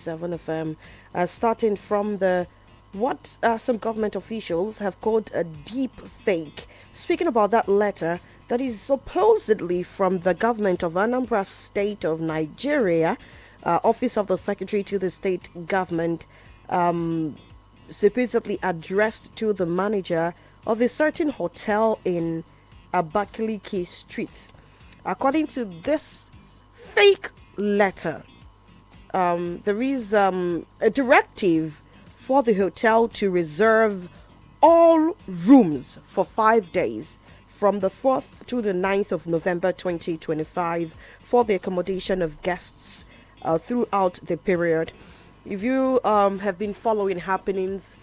107 FM. Starting from what some government officials have called a deep fake. Speaking about that letter that is supposedly from the government of Anambra State of Nigeria, Office of the Secretary to the State Government, supposedly addressed to the manager of a certain hotel in Abakaliki Street. According to this fake letter, there is a directive for the hotel to reserve all rooms for 5 days from the 4th to the 9th of November 2025 for the accommodation of guests throughout the period. If you have been following happenings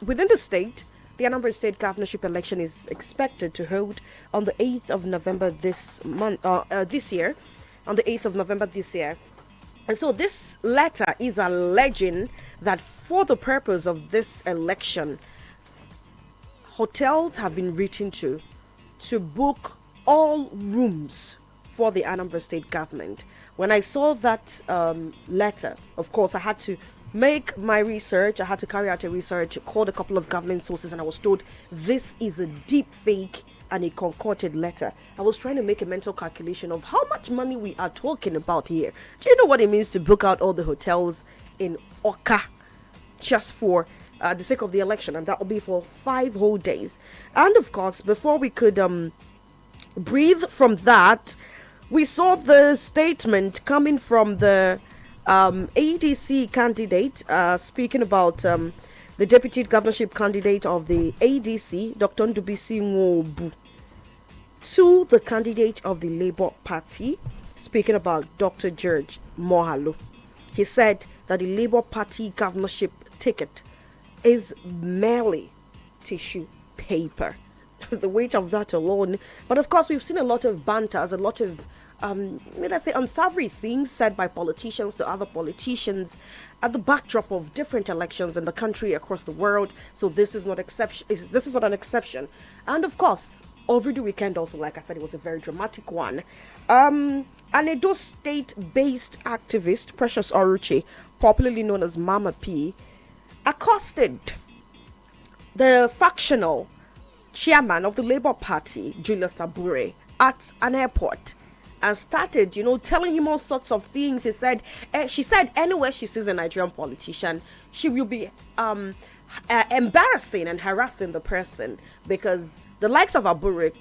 within the state, the Anambra State governorship election is expected to hold on the 8th of November this year. On the 8th of November this year. And so this letter is alleging that for the purpose of this election, hotels have been written to book all rooms for the Anambra State government. When I saw that letter, of course, I had to make my research. I had to carry out a research, called a couple of government sources, and I was told this is a deep fake and a concocted letter. I was trying to make a mental calculation of how much money we are talking about here. Do you know what it means to book out all the hotels in Oka just for the sake of the election? And that will be for 5 whole days. And of course, before we could breathe from that, we saw the statement coming from the ADC candidate, speaking about the deputy governorship candidate of the ADC, Dr. Ndubisi Nwobu, to the candidate of the Labour Party, speaking about Dr. George Mohalo. He said that the Labour Party governorship ticket is merely tissue paper. The weight of that alone. But of course, we've seen a lot of banters, a lot of let's say unsavory things said by politicians to other politicians at the backdrop of different elections in the country, across the world. So this is not exception. This is not an exception. And of course, over the weekend also, like I said, it was a very dramatic one. An Edo State-based activist, Precious Oruchi, popularly known as Mama P, accosted the factional chairman of the Labour Party, Julius Abure, at an airport, and started, telling him all sorts of things. She said anywhere she sees a Nigerian politician, she will be embarrassing and harassing the person, because the likes of Abure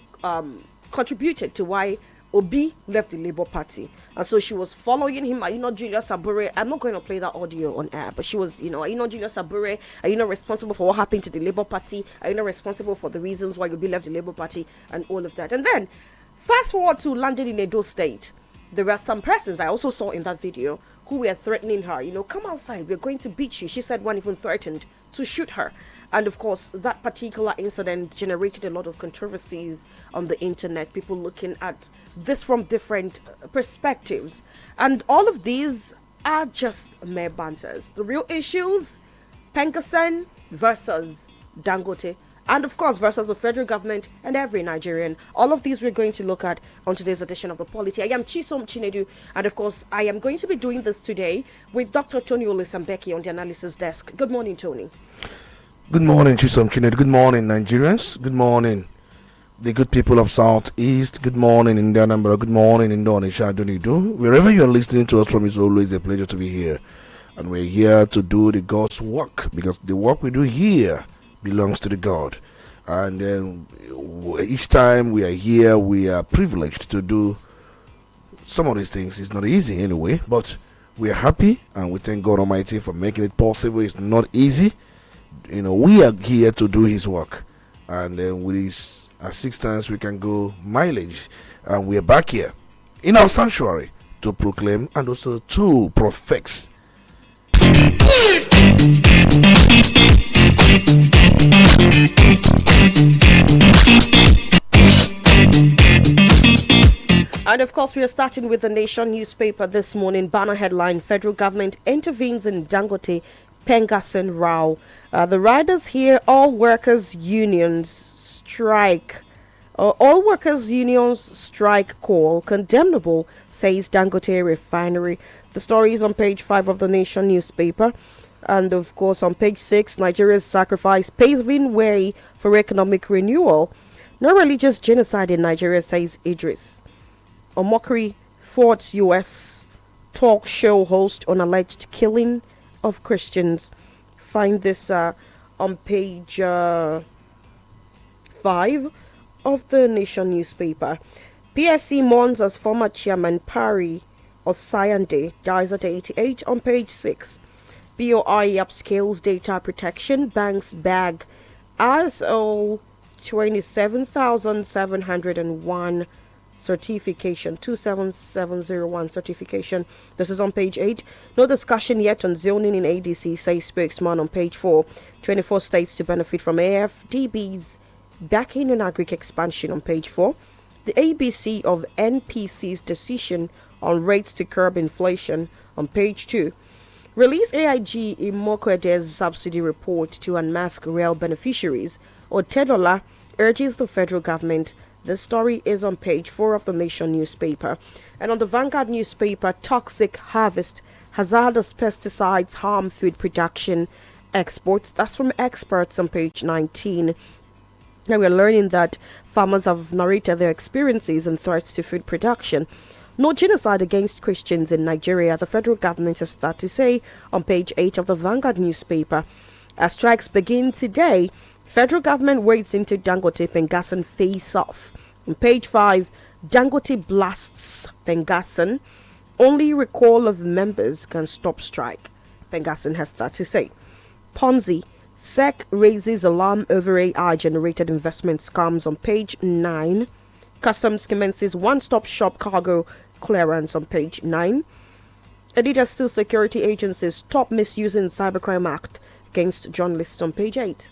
contributed to why Obi left the Labour Party. And so she was following him. Are you not Julius Abure? I'm not going to play that audio on air, but she was, are you not Julius Abure? Are you not responsible for what happened to the Labour Party? Are you not responsible for the reasons why Obi left the Labour Party and all of that? And then fast forward to landing in Edo State. There were some persons I also saw in that video who were threatening her, come outside, we're going to beat you. She said one even threatened to shoot her. And of course, that particular incident generated a lot of controversies on the internet, people looking at this from different perspectives. And all of these are just mere banters. The real issues, PENGASSAN versus DANGOTE, and of course versus the federal government and every Nigerian. All of these we're going to look at on today's edition of the Polity. I am Chisom Chinedu, and of course I am going to be doing this today with Dr. Tony Olisa Mbeki on the analysis desk. Good morning, Tony. Good morning, Chisom Chinedu. Good morning, Nigerians. Good morning, the good people of Southeast. Good morning, India number. Good morning, Indonesia. Dunidu. Wherever you are listening to us from, it's always a pleasure to be here. And we're here to do the God's work, because the work we do here belongs to the God. And then each time we are here, we are privileged to do some of these things. It's not easy anyway, but we are happy and we thank God Almighty for making it possible. It's not easy. We are here to do His work. And then with His 6 times we can go mileage. And we are back here in our sanctuary to proclaim and also to profess. And of course, we are starting with the Nation newspaper this morning. Banner headline: Federal government intervenes in Dangote PENGASSAN row. The riders here, all workers unions strike All workers' unions strike call condemnable, says Dangote refinery. The story is on page 5 of the Nation newspaper. And of course, on page 6, Nigeria's sacrifice paving way for economic renewal. No religious genocide in Nigeria, says Idris. A mockery thwarts U.S. talk show host on alleged killing of Christians. Find this on page 5 of the Nation newspaper. PSC mourns as former chairman Pari Osayande dies at 88 on page 6. BOI upscales data protection, banks bag ISO 27701 certification, 27701 certification. This is on page 8. No discussion yet on zoning in ADC, says spokesman on page 4. 24 states to benefit from AFDB's backing on agric expansion on page 4. The ABC of NPC's decision on rates to curb inflation on page 2. Release AIG Imokwede's subsidy report to unmask real beneficiaries. Otedola urges the federal government. This story is on page 4 of the Nation newspaper. And on the Vanguard newspaper, toxic harvest, hazardous pesticides harm food production exports. That's from experts on page 19. Now we're learning that farmers have narrated their experiences and threats to food production. No genocide against Christians in Nigeria, the federal government has that to say on page 8 of the Vanguard newspaper. As strikes begin today, federal government wades into Dangote PENGASSAN face-off. On page 5, Dangote blasts PENGASSAN. Only recall of members can stop strike. PENGASSAN has that to say. Ponzi. SEC raises alarm over AI-generated investment scams on page 9. Customs commences one-stop shop cargo clearance on page 9. Editor still security agencies stop misusing Cybercrime Act against journalists on page 8.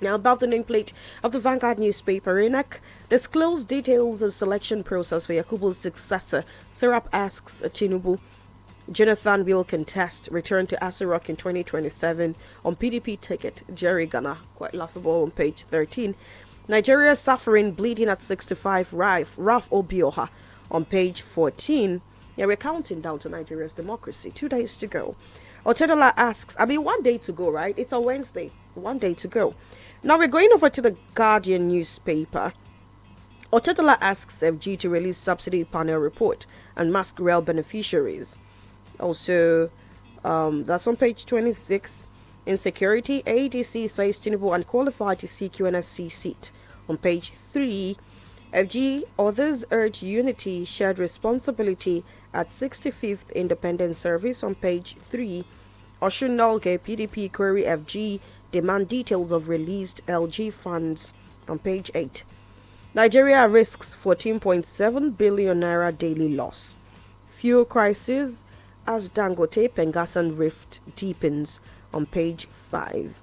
Now above the nameplate of the Vanguard newspaper, INEC disclosed details of selection process for Yakubu's successor. Serap asks Tinubu. Jonathan will contest return to Asarok in 2027 on PDP ticket. Jerry Ghana, quite laughable on page 13. Nigeria suffering, bleeding at 65. Raf Obioha on page 14. Yeah, we're counting down to Nigeria's democracy. 2 days to go. Otedola asks, 1 day to go, right? It's a Wednesday. 1 day to go. Now we're going over to the Guardian newspaper. Otedola asks FG to release subsidy panel report and mask real beneficiaries. Also, that's on page 26. Insecurity, ADC says Tinubu unqualified to seek UNSC seat. On page 3, FG, others urge unity, shared responsibility at 65th Independence Service. On page 3, Oshun Nolge, PDP query FG, demand details of released LG funds. On page 8, Nigeria risks 14.7 billion naira daily loss. Fuel crisis as Dangote PENGASSAN rift deepens. On page 5.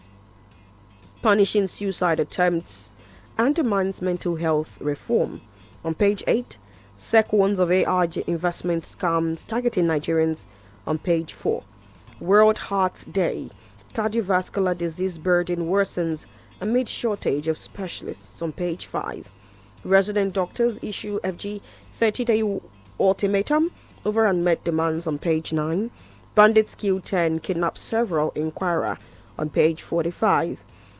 Punishing suicide attempts undermines mental health reform. On page 8. SEC warns of AI investment scams targeting Nigerians. On page 4. World Heart Day. Cardiovascular disease burden worsens amid shortage of specialists. On page 5. Resident doctors issue FG 30-day ultimatum over unmet demands. On page 9. Bandits kill 10, kidnap several, inquirer. On page 45.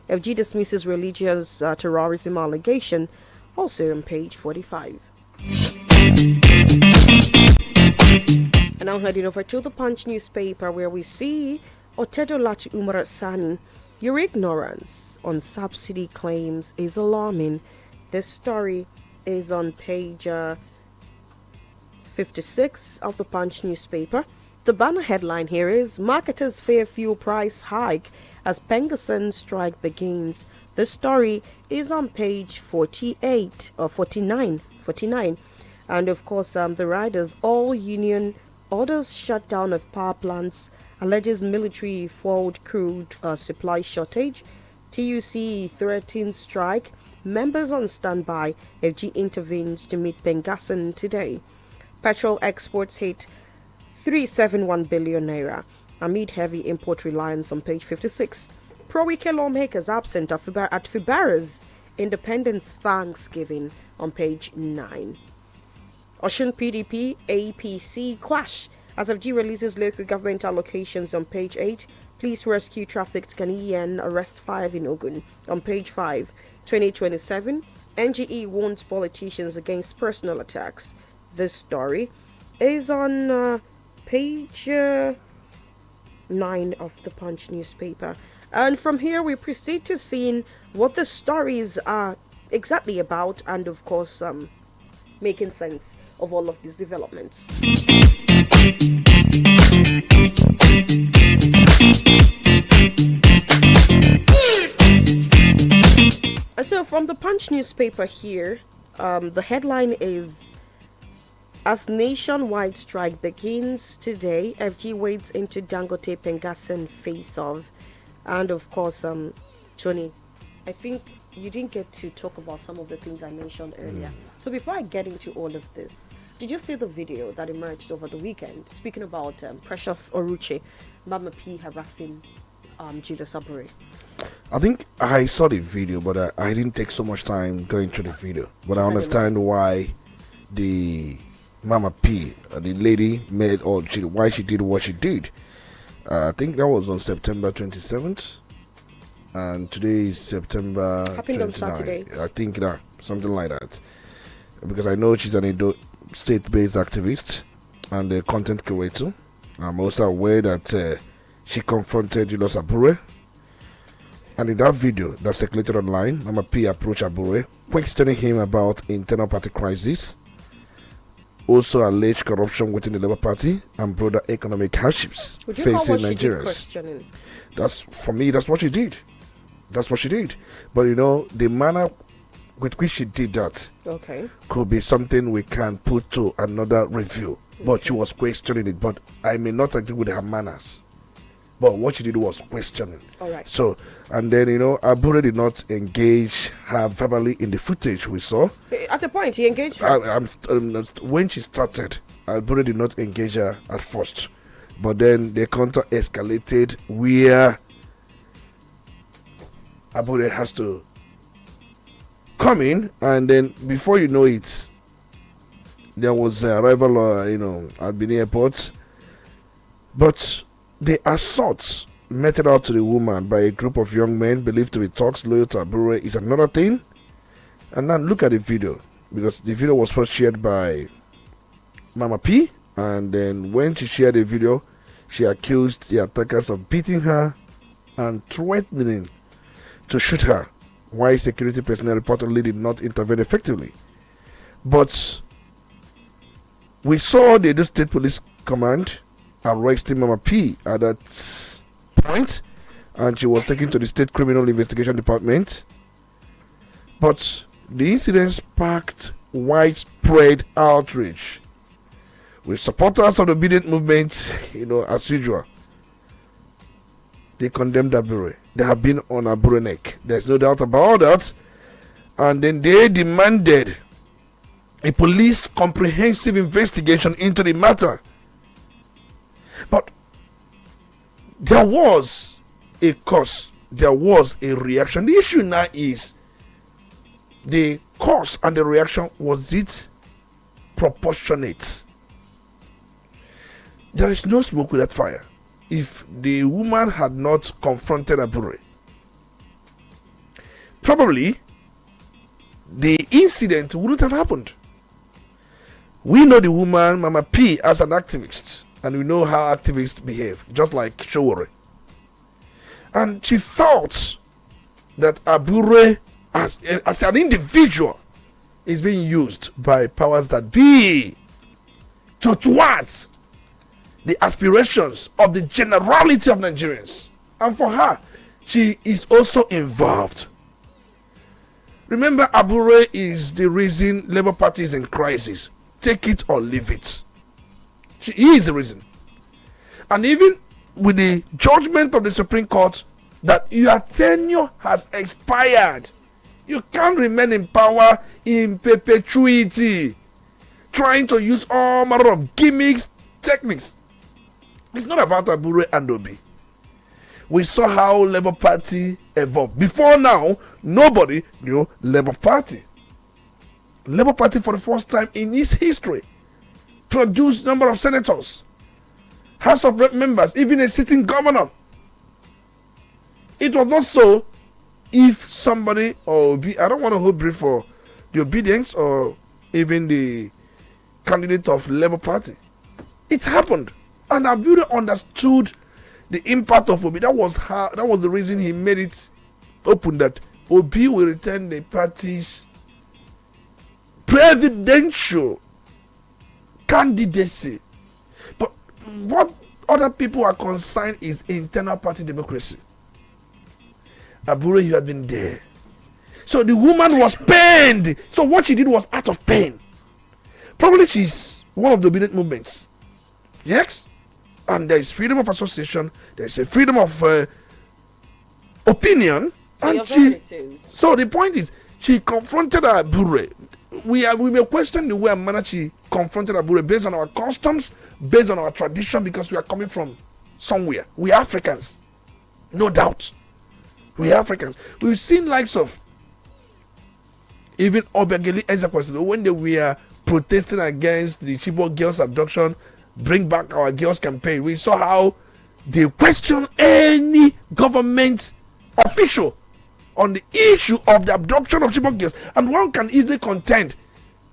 FG dismisses religious terrorism allegation. Also on page 45. And now heading over to the Punch newspaper, where we see Otedola to Umar Sani. Your ignorance on subsidy claims is alarming. This story is on page 56 of the Punch newspaper. The banner headline here is Marketers Fear Fuel Price Hike as PENGASSAN Strike Begins. This story is on page 48 or 49. And of course, the riders, all union orders shutdown of power plants, alleges military failed crude supply shortage. TUC threatens strike. Members on standby. FG intervenes to meet PENGASSAN today. Petrol exports hit 371 billion naira amid heavy import reliance. On page 56. Pro-Wike lawmakers absent at Fibara's Independence Thanksgiving on page 9. Ocean PDP APC clash as FG releases local government allocations on page 8. Police rescue trafficked Ghanaian, arrest 5 in Ogun on page 5. 2027, NGE warns politicians against personal attacks. This story is on page 9 of the Punch newspaper. And from here we proceed to seeing what the stories are exactly about, and of course making sense of all of these developments. So from the Punch newspaper here, the headline is, as nationwide strike begins today, FG wades into Dangote PENGASSAN face-off. And of course, Tony, I think you didn't get to talk about some of the things I mentioned earlier. So before I get into all of this, did you see the video that emerged over the weekend speaking about Precious Oruche, Mama P harassing Julius Abure? I think I saw the video, but I didn't take so much time going through the video. But I understand why the Mama P, the lady, why she did what she did. I think that was on September 27th, and today is September. Happened on Saturday. I think that something like that, because I know she's an Edo state-based activist and a content curator. I'm also aware that she confronted Julius Abure. And in that video that circulated online, Mama P approached Abure, questioning him about internal party crisis, also alleged corruption within the Labour Party, and broader economic hardships facing Nigerians. That's, for me, that's what she did. That's what she did. But you know, the manner with which she did that could be something we can put to another review. But she was questioning it. But I may not agree with her manners. But what she did was questioning. All right. So, and then, you know, Abure did not engage her verbally in the footage we saw. At the point, he engaged her. When she started, Abure did not engage her at first. But then the counter escalated where Abure has to come in, and then before you know it, there was a arrival, at Benin Airport. But the assault meted out to the woman by a group of young men believed to be thugs loyal to Abure is another thing. And now look at the video, because the video was first shared by Mama P, and then when she shared the video, she accused the attackers of beating her and threatening to shoot her, while security personnel reportedly did not intervene effectively. But we saw the Edo State Police Command arresting Mama P at that point, and she was taken to the State Criminal Investigation Department. But the incident sparked widespread outrage, with supporters of the obedient movement, as usual. They condemned Abure. They have been on Abure neck. There's no doubt about that. And then they demanded a police comprehensive investigation into the matter. But there was a cause, there was a reaction. The issue now is the cause and the reaction, was it proportionate? There is no smoke without fire. If the woman had not confronted Abure, probably the incident wouldn't have happened. We know the woman, Mama P, as an activist, and we know how activists behave, just like Showore. And she felt that Abure, as an individual, is being used by powers that be to thwart the aspirations of the generality of Nigerians. And for her, she is also involved. Remember, Abure is the reason Labour Party is in crisis. Take it or leave it. She is the reason. And even with the judgment of the Supreme Court that your tenure has expired, you can't remain in power in perpetuity, trying to use all manner of gimmicks, techniques. It's not about Abure and Obi. We saw how Labour Party evolved. Before now, nobody knew Labour Party. Labour Party, for the first time in its history, produced number of senators, House of Rep members, even a sitting governor. It was not so if somebody, I don't want to hold brief for the obedience or even the candidate of Labour Party. It happened, and Abure understood the impact of Obi. That was the reason he made it open that Obi will return the party's presidential candidacy. But what other people are concerned is internal party democracy. Abure, you had been there. So the woman was pained. So what she did was out of pain. Probably she's one of the obedient movements. Yes? And there is freedom of association. There is a freedom of opinion. So the point is, she confronted Abure. We may question the way and manner she confronted Abure based on our customs, based on our tradition, because we are coming from somewhere. We are Africans. No doubt. We are Africans. We've seen likes of even Obegeli Ezekwesili when they were protesting against the Chibok girls abduction, Bring Back Our Girls campaign. We saw how they question any government official on the issue of the abduction of Chibok girls. And one can easily contend,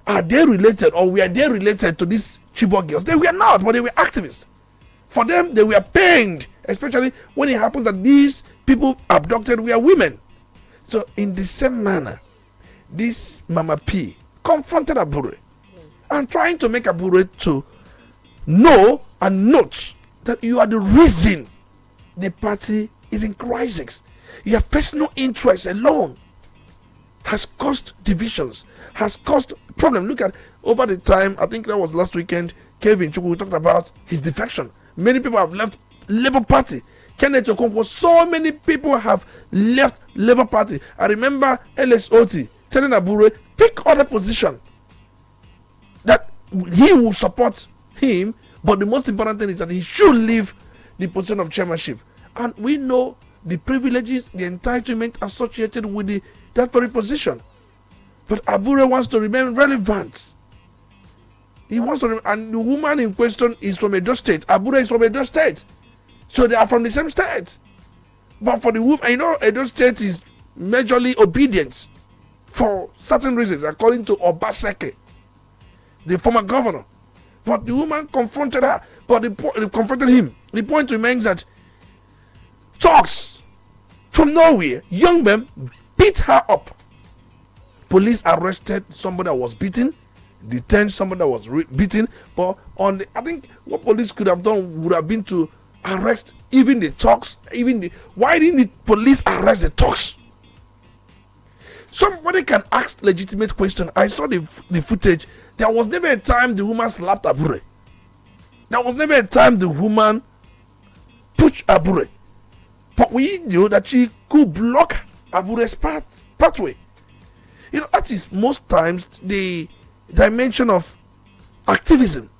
are they related or were they related to these Chibok girls? They were not, but they were activists. For them, they were pained, especially when it happens that these people abducted were women. So in the same manner, this Mama P confronted Abure and trying to make Abure to know and note that you are the reason the party is in crisis. Your personal interest alone has caused divisions, has caused problems. Look at over the time, I think that was last weekend, Kevin Chukwu talked about his defection. Many people have left Labour Party. Kenneth Okonkwo, so many people have left Labour Party. I remember LSOT telling Abure, pick other position that he will support him, but the most important thing is that he should leave the position of chairmanship. And we know the privileges, the entitlement associated with that very position. But Abure wants to remain relevant. He wants to, and the woman in question is from Edo State. Abure is from Edo State. So they are from the same state. But for the woman, Edo State is majorly obedient for certain reasons, according to Obaseki, the former governor. But the woman confronted her, confronted him. The point remains that talks from nowhere, young men beat her up. Police arrested somebody that was beaten, detained somebody that was beaten. But I think what police could have done would have been to arrest even the talks. Why didn't the police arrest the talks? Somebody can ask legitimate question. I saw the footage. There was never a time the woman slapped Abure. There was never a time the woman pushed Abure. But we knew that she could block Abure's pathway. That is most times the dimension of activism.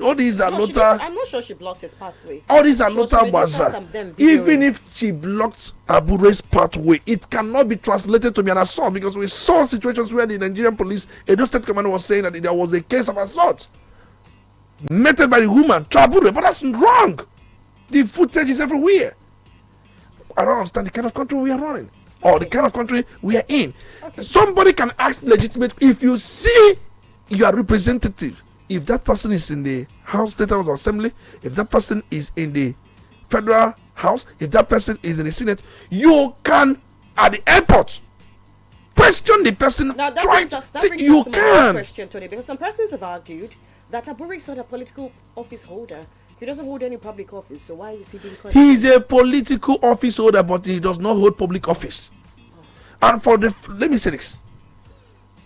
All these are I'm not sure she blocked his pathway. All these are Lota Baza. Even if she blocked Abure's pathway, it cannot be translated to be an assault, because we saw situations where the Nigerian police, Edo State Commander, was saying that there was a case of assault meted by the woman to Abure, but that's wrong. The footage is everywhere. I don't understand the kind of country we are running, or the kind of country we are in. Okay. Somebody can ask legitimate, if you see your representative, if that person is in the State House of Assembly, if that person is in the Federal House, if that person is in the Senate, you can, at the airport, question the person. Now that brings us to my question, Tony, because some persons have argued that Abure is not a political office holder. He doesn't hold any public office, so why is he being questioned? He is a political office holder, but he does not hold public office. And let me say this.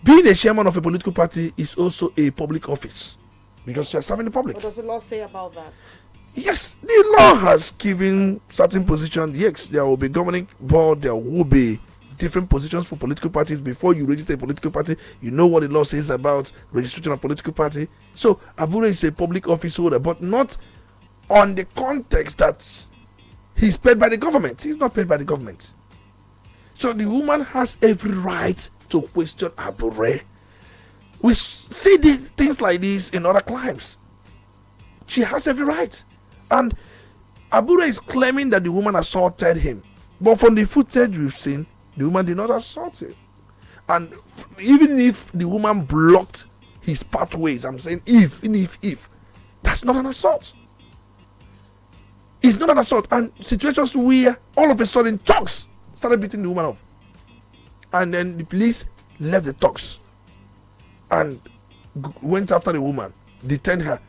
Being a chairman of a political party is also a public office, because you are serving the public. What does the law say about that? Yes, the law has given certain positions. Yes, there will be governing board, there will be different positions for political parties. Before you register a political party, you know what the law says about registration of political party. So Abure is a public office holder, but not on the context that He's paid by the government. He's not paid by the government. So the woman has every right to question Abure. We see things like this in other climes. She has every right. And Abure is claiming that the woman assaulted him. But from the footage we've seen, the woman did not assault him. And even if the woman blocked his pathways, I'm saying if, that's not an assault. It's not an assault. And situations where all of a sudden thugs started beating the woman up. And then the police left the thugs and went after the woman, detained her.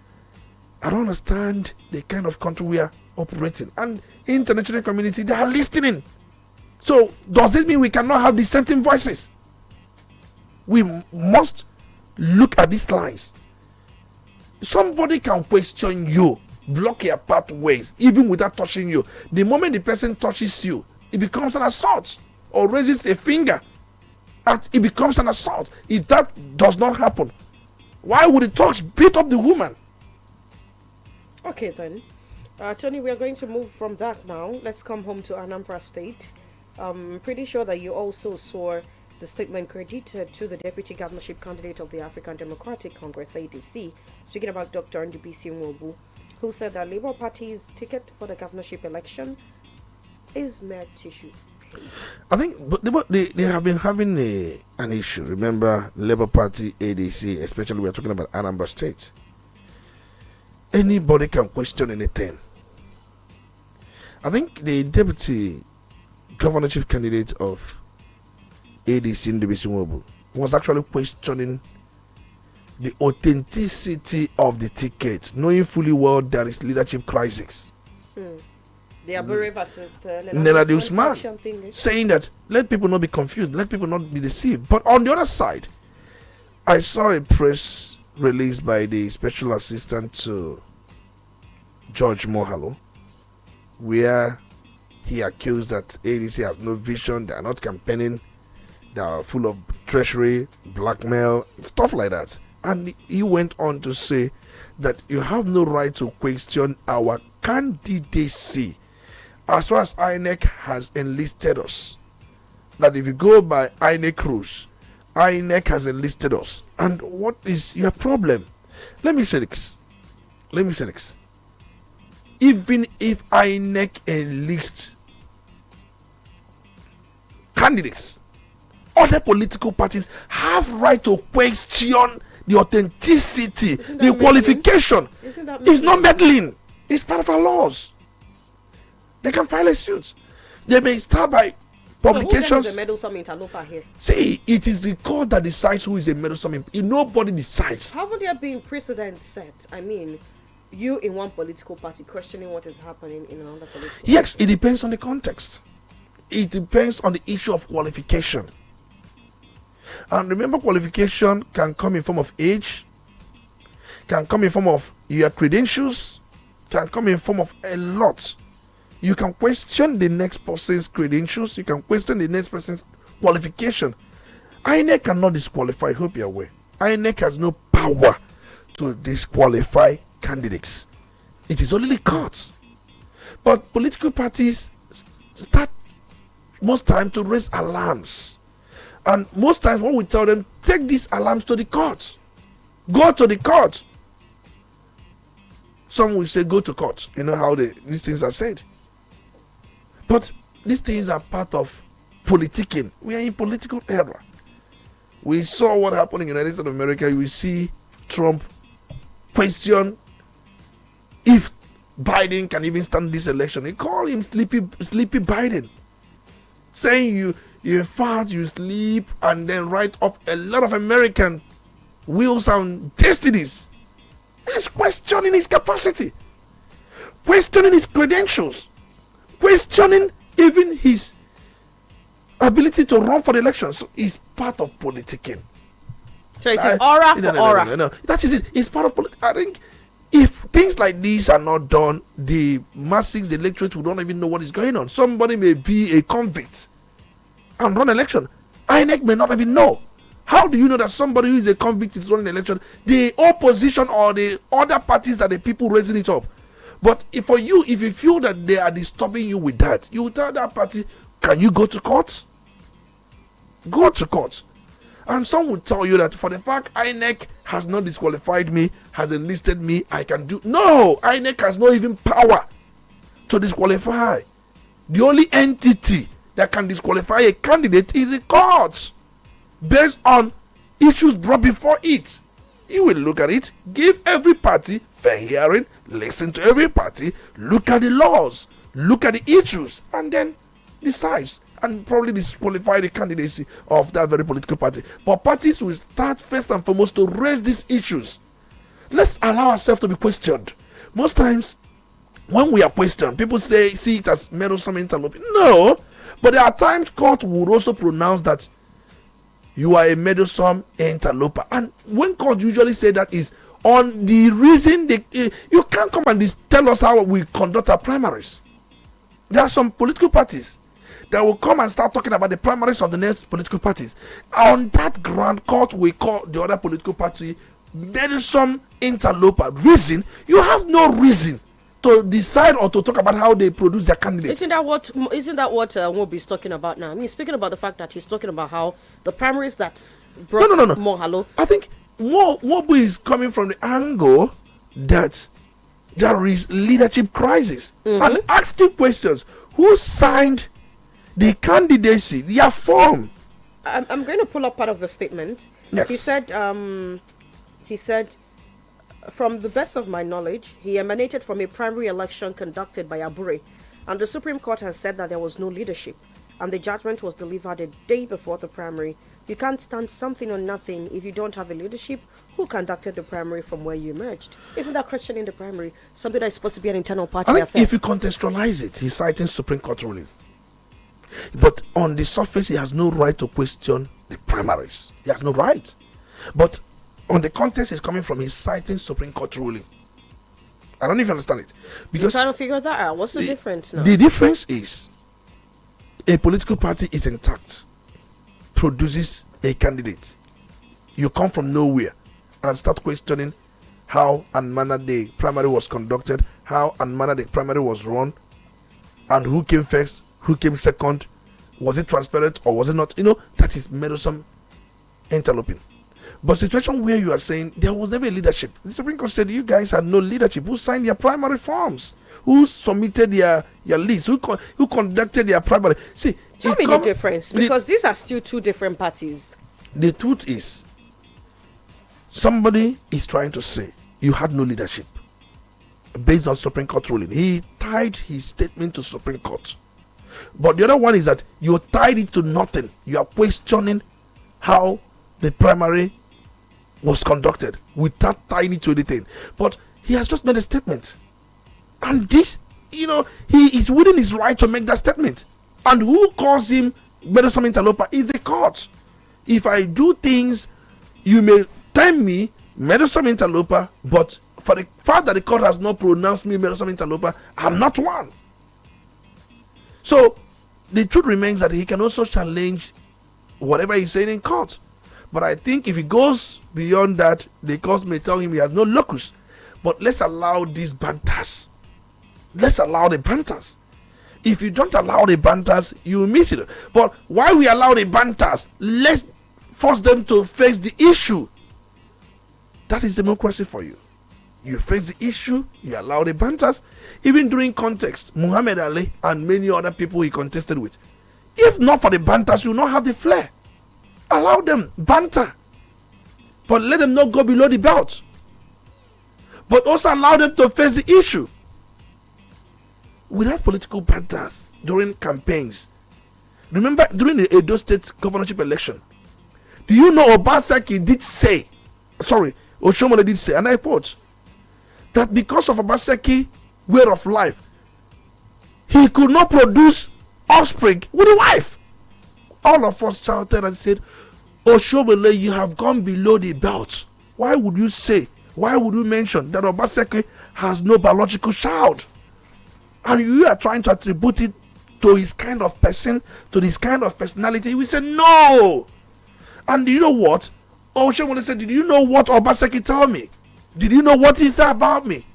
I don't understand the kind of country we are operating. And international community, they are listening. So does it mean we cannot have dissenting voices? We must look at these lines. Somebody can question you, block your pathways, even without touching you. The moment the person touches you, it becomes an assault, or raises a finger, and it becomes an assault. If that does not happen, why would the thugs beat up the woman? Okay then. Tony, we are going to move from that now. Let's come home to Anambra State. I'm pretty sure that you also saw the statement credited to the deputy governorship candidate of the African Democratic Congress, ADC, speaking about Dr. Ndubisi Nwobu, who said that Labour Party's ticket for the governorship election is mere tissue. I think they have been having an issue. Remember, Labour Party, ADC, especially we are talking about Anambra State. Anybody can question anything. I think the deputy governorship candidate of ADC Ndubisi Nwobu was actually questioning the authenticity of the ticket, knowing fully well there is leadership crisis. The Abure versus the Nenadi Usman saying that let people not be confused, let people not be deceived. But on the other side, I saw a press release by the special assistant to George Mohalo, where he accused that ADC has no vision, they are not campaigning, they are full of treachery, blackmail, stuff like that. And he went on to say that you have no right to question our candidacy as far as INEC has enlisted us. That if you go by INEC rules, INEC has enlisted us. And what is your problem? Let me say this. Even if INEC enlists candidates, other political parties have right to question the authenticity, the qualification. It's not meddling. It's part of our laws. They can file a suit. They may start by publications. So who is a meddlesome interloper here? See, it is the court that decides who is a meddlesome. Nobody decides. Haven't there been precedents set? I mean, you in one political party questioning what is happening in another political Yes, party. it depends on the context. It depends on the issue of qualification. And remember, qualification can come in form of age, can come in form of your credentials, can come in form of a lot. You can question the next person's credentials, you can question the next person's qualification. INEC cannot disqualify, I hope you're aware. INEC has no power to disqualify candidates. It is only the courts. But political parties start most times to raise alarms. And most times when we tell them, take these alarms to the court. Go to the court. Some will say, go to court. You know how these things are said. But these things are part of politicking. We are in political era. We saw what happened in the United States of America. You will see Trump question if Biden can even stand this election. They call him Sleepy Biden. Saying you fart, you sleep, and then write off a lot of American wills and destinies. He's questioning his capacity, questioning his credentials, questioning even his ability to run for the election. So it's part of politicking. So it is aura for aura. No. That is it. It's part of politics. I think if things like these are not done, the masses, the electorate will not even know what is going on. Somebody may be a convict and run election. INEC may not even know. How do you know that somebody who is a convict is running an election? The opposition or the other parties are the people raising it up. But if you feel that they are disturbing you with that, you will tell that party, can you go to court? Go to court. And some will tell you that for the fact INEC has not disqualified me, has enlisted me, I can do. No, INEC has no even power to disqualify. The only entity that can disqualify a candidate is a court based on issues brought before it. You will look at it, give every party fair hearing, listen to every party, look at the laws, look at the issues, and then decides and probably disqualify the candidacy of that very political party. But parties will start first and foremost to raise these issues. Let's allow ourselves to be questioned. Most times, when we are questioned, people see it as meddlesome interloping. No, but there are times court would also pronounce that you are a meddlesome interloper. And when court usually say that is on the reason you can't come and tell us how we conduct our primaries. There are some political parties that will come and start talking about the primaries of the next political parties. On that ground, court will call the other political party meddlesome interloper. Reason? You have no reason to decide or to talk about how they produce their candidates. Isn't that what Mobi's talking about now? I mean, speaking about the fact that he's talking about how the primaries that brought more hello. I think Mobi is coming from the angle that there is leadership crisis, and asking questions. Who signed the candidacy, their form? I'm going to pull up part of the statement. Yes. He said, from the best of my knowledge, he emanated from a primary election conducted by Abure, and the Supreme Court has said that there was no leadership, and the judgment was delivered a day before the primary. You can't stand something or nothing if you don't have a leadership. Who conducted the primary from where you emerged? Isn't that question in the primary something that is supposed to be an internal party I think affair? if you contextualize it, he's citing Supreme Court ruling. But on the surface, he has no right to question the primaries. He has no right. But on the context he's coming from, he's citing Supreme Court ruling. I don't even understand it. Because you're trying to figure that out. What's the difference now? The difference is a political party is intact, produces a candidate. You come from nowhere and start questioning how and manner the primary was conducted, how and manner the primary was run, and who came first, who came second, was it transparent or was it not? That is meddlesome interloping. But situation where you are saying there was never a leadership. The Supreme Court said you guys had no leadership. Who signed their primary forms? Who submitted their list? Who conducted their primary? See, tell me the difference, because these are still two different parties. The truth is, somebody is trying to say you had no leadership based on Supreme Court ruling. He tied his statement to Supreme Court. But the other one is that you tied it to nothing. You are questioning how the primary was conducted without tying it to anything. But he has just made a statement. And this, he is within his right to make that statement. And who calls him meddlesome interloper is the court. If I do things, you may time me meddlesome interloper, but for the fact that the court has not pronounced me meddlesome interloper, I'm not one. So the truth remains that he can also challenge whatever he's saying in court. But I think if he goes beyond that, the court may tell him he has no locus. But let's allow these banters. Let's allow the banters. If you don't allow the banters, you will miss it. But while we allow the banters, let's force them to face the issue. That is democracy for you. You face the issue, you allow the banters. Even during context, Muhammad Ali and many other people he contested with. If not for the banters, you will not have the flair. Allow them banter, but let them not go below the belt. But also allow them to face the issue. Without political banters during campaigns. Remember during the Edo State governorship election, do you know Obaseki did say, Oshomole did say, and I quote, that because of Obaseki way of life, he could not produce offspring with a wife. All of us shouted and said, Oshomole, you have gone below the belt. Why would you mention that Obaseki has no biological child? And you are trying to attribute it to his kind of person, to this kind of personality. We said no. And do you know what? Oshomole said, did you know what Obaseki told me? Did you know what he said about me?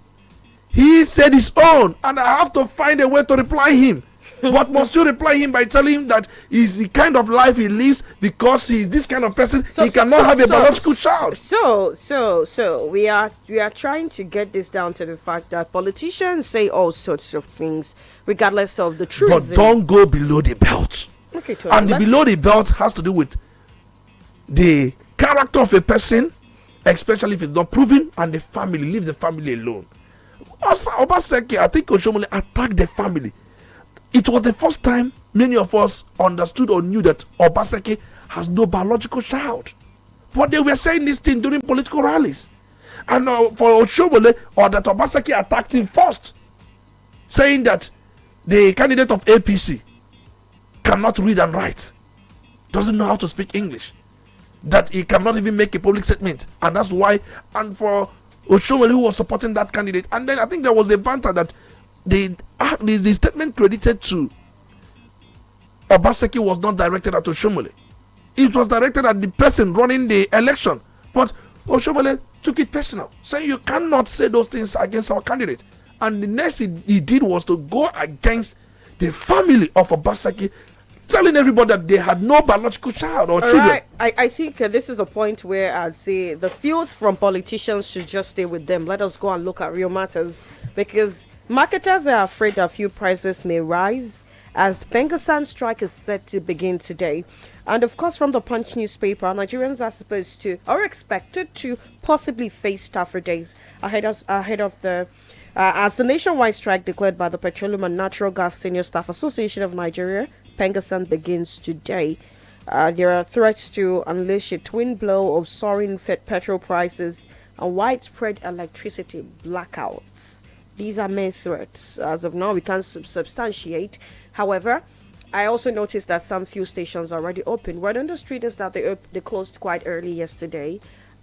He said his own, and I have to find a way to reply him. But must you reply him by telling him that is the kind of life he lives because he is this kind of person? He cannot have a biological child. So we are trying to get this down to the fact that politicians say all sorts of things regardless of the truth. But don't go below the belt. Okay, Tony, and the below the belt has to do with the character of a person, especially if it's not proven, and the family. Leave the family alone. Obaseki, I think Oshomole attacked the family. It was the first time many of us understood or knew that Obaseki has no biological child. But they were saying this thing during political rallies. And for Oshomole, or that Obaseki attacked him first, saying that the candidate of APC cannot read and write, doesn't know how to speak English, that he cannot even make a public statement. And that's why, and for Oshomole, who was supporting that candidate, and then I think there was a banter that the statement credited to Obaseki was not directed at Oshomole. It was directed at the person running the election. But Oshomole took it personal, saying you cannot say those things against our candidate. And the next he did was to go against the family of Obaseki, telling everybody that they had no biological child or children. Right. I think this is a point where I'd say the filth from politicians should just stay with them. Let us go and look at real matters, because marketers are afraid that fuel prices may rise as PENGASSAN strike is set to begin today. And of course, from the Punch newspaper, Nigerians are expected to possibly face tougher days ahead of the as the nationwide strike declared by the Petroleum and Natural Gas Senior Staff Association of Nigeria, PENGASSAN, begins today. There are threats to unleash a twin blow of soaring petrol prices and widespread electricity blackouts. These are mere threats. As of now, we can't substantiate. However, I also noticed that some fuel stations are already open. Word on the street is that they closed quite early yesterday.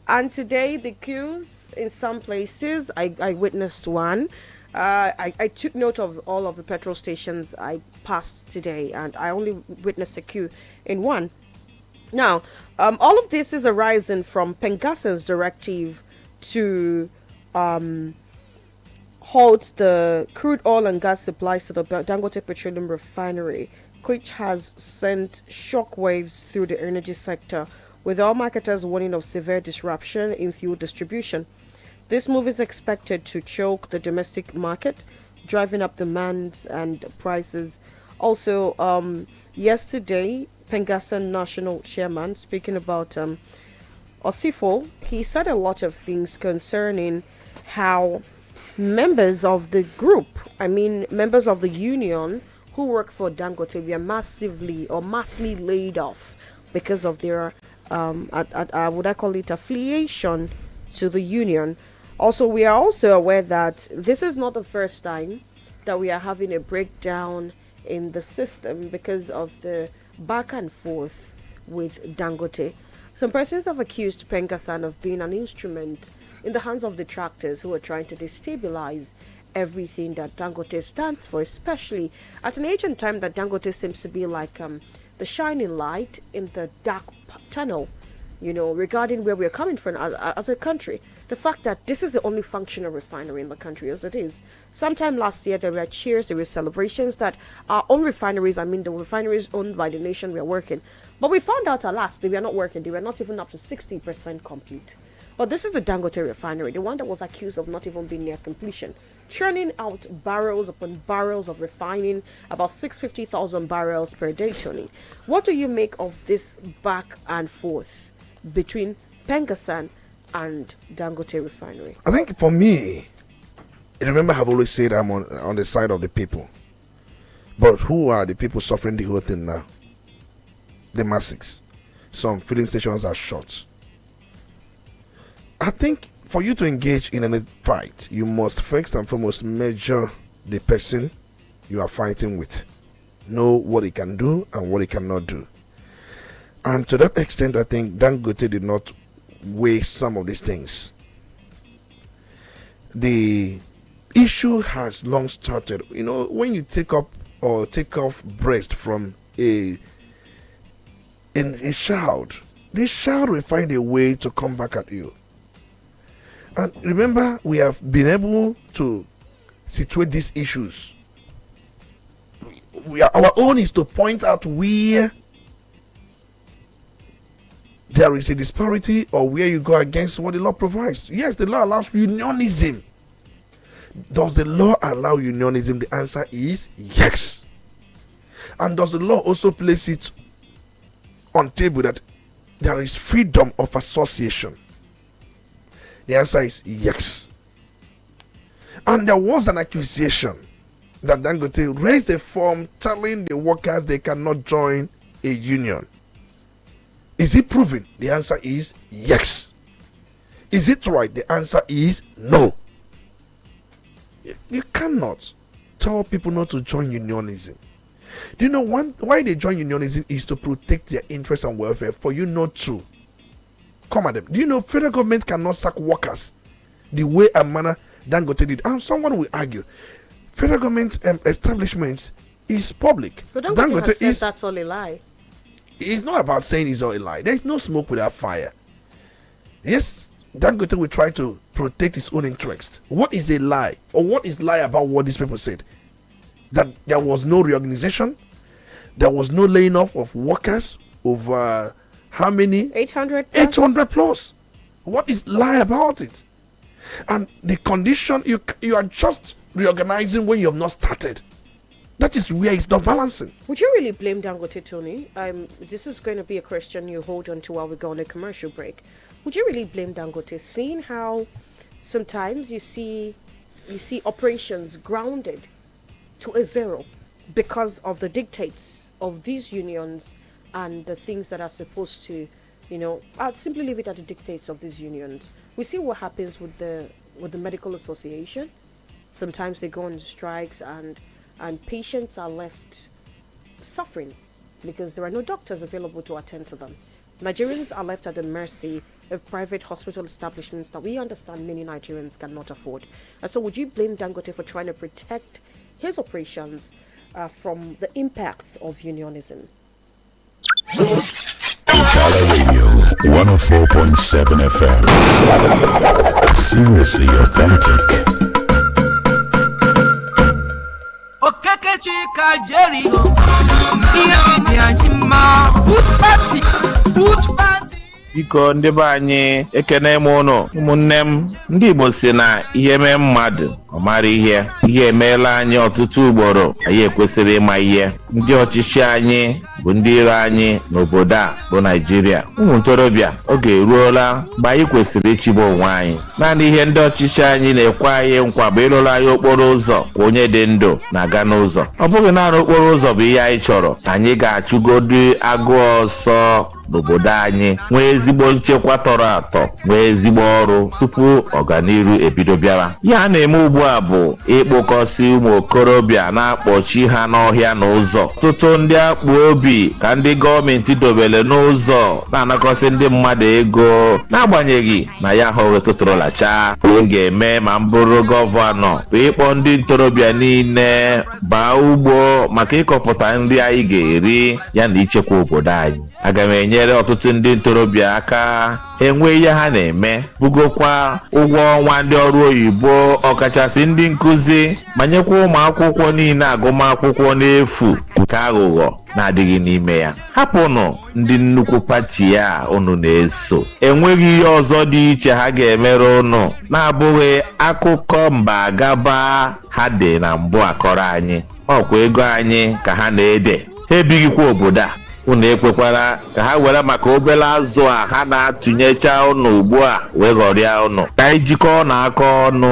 And today, the queues in some places, I witnessed one. I took note of all of the petrol stations I passed today, and I only witnessed a queue in one. Now, all of this is arising from PENGASSAN's directive to halt the crude oil and gas supplies to the Dangote Petroleum Refinery, which has sent shockwaves through the energy sector, with all marketers warning of severe disruption in fuel distribution. This move is expected to choke the domestic market, driving up demand and prices. Also, yesterday, PENGASSAN National Chairman, speaking about Osifo, he said a lot of things concerning how members of the group, members of the union who work for Dangote, were massively laid off because of their, would I call it, affiliation to the union. Also, we are also aware that this is not the first time that we are having a breakdown in the system because of the back and forth with Dangote. Some persons have accused PENGASSAN of being an instrument in the hands of detractors who are trying to destabilize everything that Dangote stands for, especially at an age and time that Dangote seems to be like the shining light in the dark tunnel, regarding where we're coming from as a country. The fact that this is the only functional refinery in the country as it is. Sometime last year, there were cheers, there were celebrations that our own refineries, the refineries owned by the nation, were working. But we found out, alas, they were not working. They were not even up to 60% complete. But this is the Dangote refinery, the one that was accused of not even being near completion, churning out barrels upon barrels of refining, about 650,000 barrels per day, Tony. What do you make of this back and forth between PENGASSAN and Dangote refinery? I think for me, remember I've always said I'm on the side of the people. But who are the people suffering the whole thing now? The masses. Some filling stations are shut. I think for you to engage in any fight, you must first and foremost measure the person you are fighting with. Know what he can do and what he cannot do. And to that extent, I think Dangote did not weigh some of these things. The issue has long started. When you take off breast from a child, this child will find a way to come back at you. And remember, we have been able to situate these issues. Our own is to point out where there is a disparity or where you go against what the law provides. Yes, the law allows unionism. Does the law allow unionism? The answer is yes. And does the law also place it on table that there is freedom of association? The answer is yes. And there was an accusation that Dangote raised a form telling the workers they cannot join a union. Is it proven? The answer is yes. Is it right? The answer is no. You cannot tell people not to join unionism. Do you know why they join unionism is to protect their interests and welfare, for you not to come at them. Do you know federal government cannot sack workers the way and manner Dangote did? And someone will argue federal government establishment is public. But Dangote has said that's all a lie. It's not about saying it's all a lie. There's no smoke without fire. Yes, Dangote will try to protect his own interest. What is a lie? Or what is lie about what these people said? That there was no reorganization, there was no laying off of workers over how many? 800 plus. 800 plus. What is lie about it? And the condition, you are just reorganizing when you have not started. That is where it's not balancing. Would you really blame Dangote, Tony? This is going to be a question you hold on to while we go on a commercial break. Would you really blame Dangote, seeing how sometimes you see operations grounded to a zero because of the dictates of these unions and the things that are supposed to, I'd simply leave it at the dictates of these unions. We see what happens with the medical association. Sometimes they go on strikes and patients are left suffering because there are no doctors available to attend to them. Nigerians are left at the mercy of private hospital establishments that we understand many Nigerians cannot afford. And so would you blame Dangote for trying to protect his operations from the impacts of unionism? Udala Radio 104.7 FM. Seriously authentic. Okekechika Jericho. Boot party. Biko ndị be anyị ekene m ụnụ ụmụnne m ndị Igbo si na ihe mee mmadụ ọ mara ihe emeela anyị ọtụtụ ugboro anyị ekwesịrị ịma ihe ndị ọchịchị anyị bụ ndị iro anyị n'obodo a bụ Naịjirịa ụmụ ntorobịa oge eruola mgbe anyị kwesịrị ịchịgbu onwe anyị naanị ihe ndị ọchịchị anyị na-ekwe anyị nkwa bụ ịrụrụ anyị okporo ụzọ kwa onye dị ndụ na-aga n'ụzọ ọ bụghị naanị okporo ụzọ bụ ihe anyị chọrọ anyị ga-achụgodu agụụ ọsọ n'obodo anyị nwee ezigbo nchekwa tọrọ atọ nwee ezigbo ọrụ tupu ọganiru ebido bịara ya na-eme ugbu a bụ ịkpọkọsị ụmụ okorobịa na-akpọchi ha n'ọhịa n'ụzọ ọtụtụ ndị akpụ obi ka ndị gọọmenti dobere n'ụzọ na-anakọsị ndị mmadụ ego n'agbanyeghị na ya ahụghị tụtụrụlacha ọ ga-eme ma m bụrụ gọvanọ bụ ịkpọ ndị ntorobịa niile baa ugbo maka ịkọpụta nri anyị ga-eri ya na ichekwa obodo anyị aga m enyere ọtụtụ ndị ntorobịa aka enwe ihe ha na-eme bugokwa ụgwọ ọnwa ndị ọrụ oyibo ọkachasị ndị nkụzi ma nyekwa ụmụ akwụkwọ niile agụmakwụkwọ n'efu nke aghụghọ na-adịghị n'ime ya hapụnụ ndị nnukwu pati a unu na-eso enweghị ihe ọzọ dị iche ha ga-emere unu na-abụghị akụkọ mba agaba ha dị na mbụ akọrọ anyị ọkwa ego anyị ka ha na-ede ha ebighịkwa obodo a unu ekwekwara ka ha were maka obere azụ a ha na-atụnyecha unu ugbu a wee ghọrịa unu ka anyị jikọọ na aka ọnụ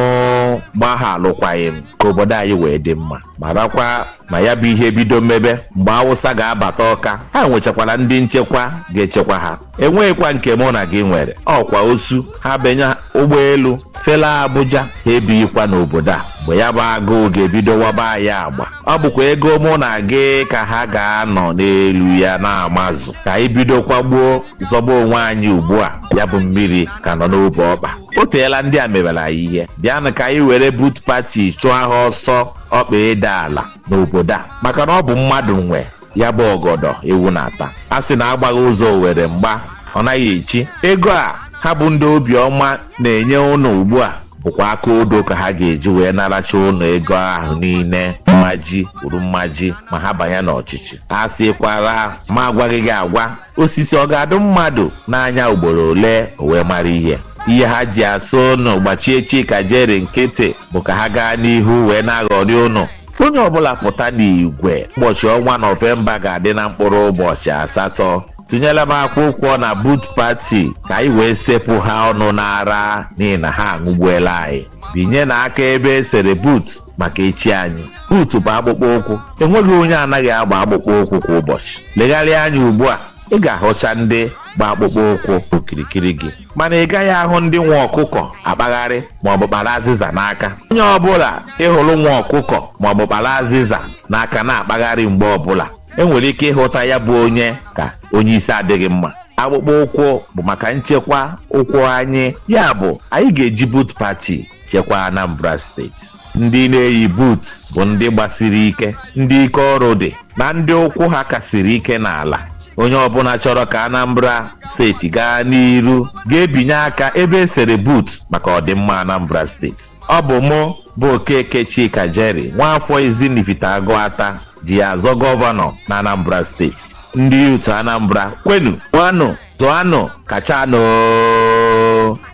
gbagha alụkwaghịm ka obodo anyị wee dị mma marakwa ma ya bụ ihe bido mmebe mgbe Awụsa ga-abata Ọka ha nwechakwara ndị nchekwa ga-echekwa ha enweghịkwa nke mụ na gị nwere ọkwa osu ha benye ụgbọelu fela Abuja ha ebighịkwa n'obodo a mgbe ya bụ agụụ ga-ebido waba ya agba ọ bụkwa ego mụ na gị ka ha ga-anọ n'elu ya na-amazụ ka anyị bidokwa gbuo zọba onwe anyị ugbu a ya bụ mmiri ka nọ n'obe ọkpa o teela ndị a mebere anyị ihe bịanụ ka anyị were boot party chụọ ha ọsọ ọkpa ịda ala n'obodo a maka na ọ bụ mmadụ nwe ya bụ ọgọdọ ewu na-ata a sị na agbaghị ụzọ Owere mgba ọ naghị echi ego a ha bụ ndị obiọma na-enye ụnụ ugbu a bụkwa aka odo ka ha ga-eji wee naracha ụlọ ego ahụ niile mmaji kwuru mmaji ma ha banye n'ọchịchị. A sịkwara ma agwaghị gị agwa, osisi ọ ga-adụ mmadụ n'anya ugboro ole o wee mara ihe ha ji asụ ụnụ gbachie Chika Jerry nkịtị bụ ka ha gaa n'ihu wee na-aghọrị ụnụ. Onye ọbụla pụta n'igwe ụbọchị ọnwa Nọvemba ga-adị na mkpụrụ ụbọchị 8. Tụnyere m akwụkwọ na boot party ka anyị wee sepụ ha ọnụ n'ara n'ihi na ha aṅụgbuela anyị. Binye n'aka ebe esere boot maka echi anyị. Boot bụ akpụkpọ ụkwụ, enweghị onye anaghị agba akpụkpọ ụkwụ kwa ụbọchị. Legharịa anya ugbu a, ị ga-ahụcha ndị gba akpụkpọ ụkwụ okirikiri gị, mana ị gaghị ahụ ndị nwa ọkụkọ akpagharị maọbụ kpara azịza n'aka. Onye ọbụla ịhụrụ nwa ọkụkọ maọbụ kpara azịza n'aka na-akpagharị mgbe ọbụla, enwere ike ịhụta ya bụ onye ka onye isi adịghị mma. Akpụkpọ ụkwụ bụ maka nchekwa ụkwụ anyị, ya bụ anyị ga-eji boot party chekwa Anambra steeti. Ndị na-eyi boot bụ ndị gbasiri ike, ndị ike ọrụ dị na ndị ụkwụ ha kasiri ike n'ala. Onye ọbụla chọrọ ka Anambra steeti gaa n'iru ga-ebinye aka ebe esere boot maka ọdịmma Anambra steeti. Ọ bụ mụ bụ Okeke Chika Jerry, nwaafọ Izinifite-Agụata, ji ya azọ gọvanọ na Anambra steeti. Ndị yuut Anambra, kwenu nwanụ tụanụ kachanụ.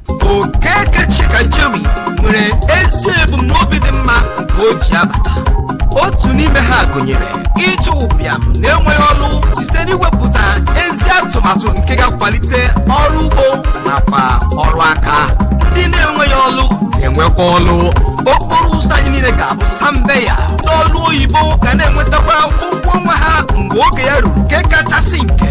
Okeke Chika Jerry nwere ezi ebumnobi dị mma nke o ji abata. Otu n'ime ha gụnyere ịchụ ụbịam na-enweghị ọrụ site n'iwepụta ezi atụmatụ nke ga-akwalite ọrụ ugbo nakwa ọrụ aka. Ndị na-enweghị ọrụ ga-enwekwa ọrụ. Okporo ụzọ anyị niile ga-abụ sambeya. Ndị ọrụ oyibo ga na-enwetakwa ụgwọ ọnwa ha mgbe oge ya ruru. Nke kachasị nke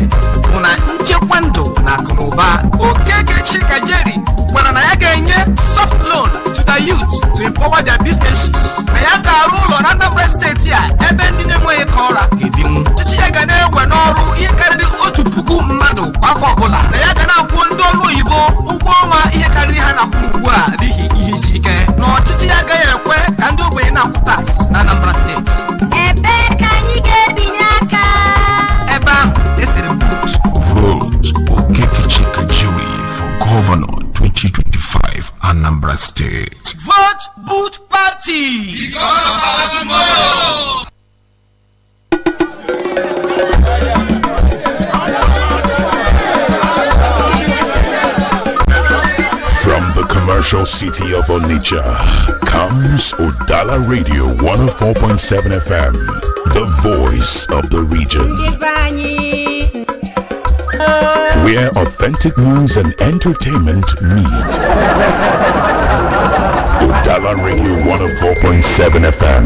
bụ na nchekwa ndụ na akụnụba. Okeke Chika Jerry gwara na ya ga-enye soft loan to the youth to empower their businesses. Na ya ga-arụ ụlọ na Anambra steeti a ebe ndị na-enweghị ka ọra ga-ebinwu. Ọchịchị ya ga na-ewe n'ọrụ ihe karịrị 1,000 mmadụ kwa afọ ọbụla. Na ya ga na-akwụ ndị ọrụ oyibo ụgwọ ọnwa ihe karịrị ha na-akwụ ugbu a n'ihi ihe isi ike. Na ọchịchị ya agaghị ekwe ka ndị ogbenye na-akwụ tax na Anambra steeti. Ebe ka anyị ga-ebinye aka? Ebe ahụ esere boot. Vote Okeke Chika Jerry for Governor 2025 Anambra State. Vote Boot Party! Because of our tomorrow! From the commercial city of Onitsha comes Udala Radio 104.7 FM, the voice of the region. Where authentic news and entertainment meet. Udala Radio 104.7 FM.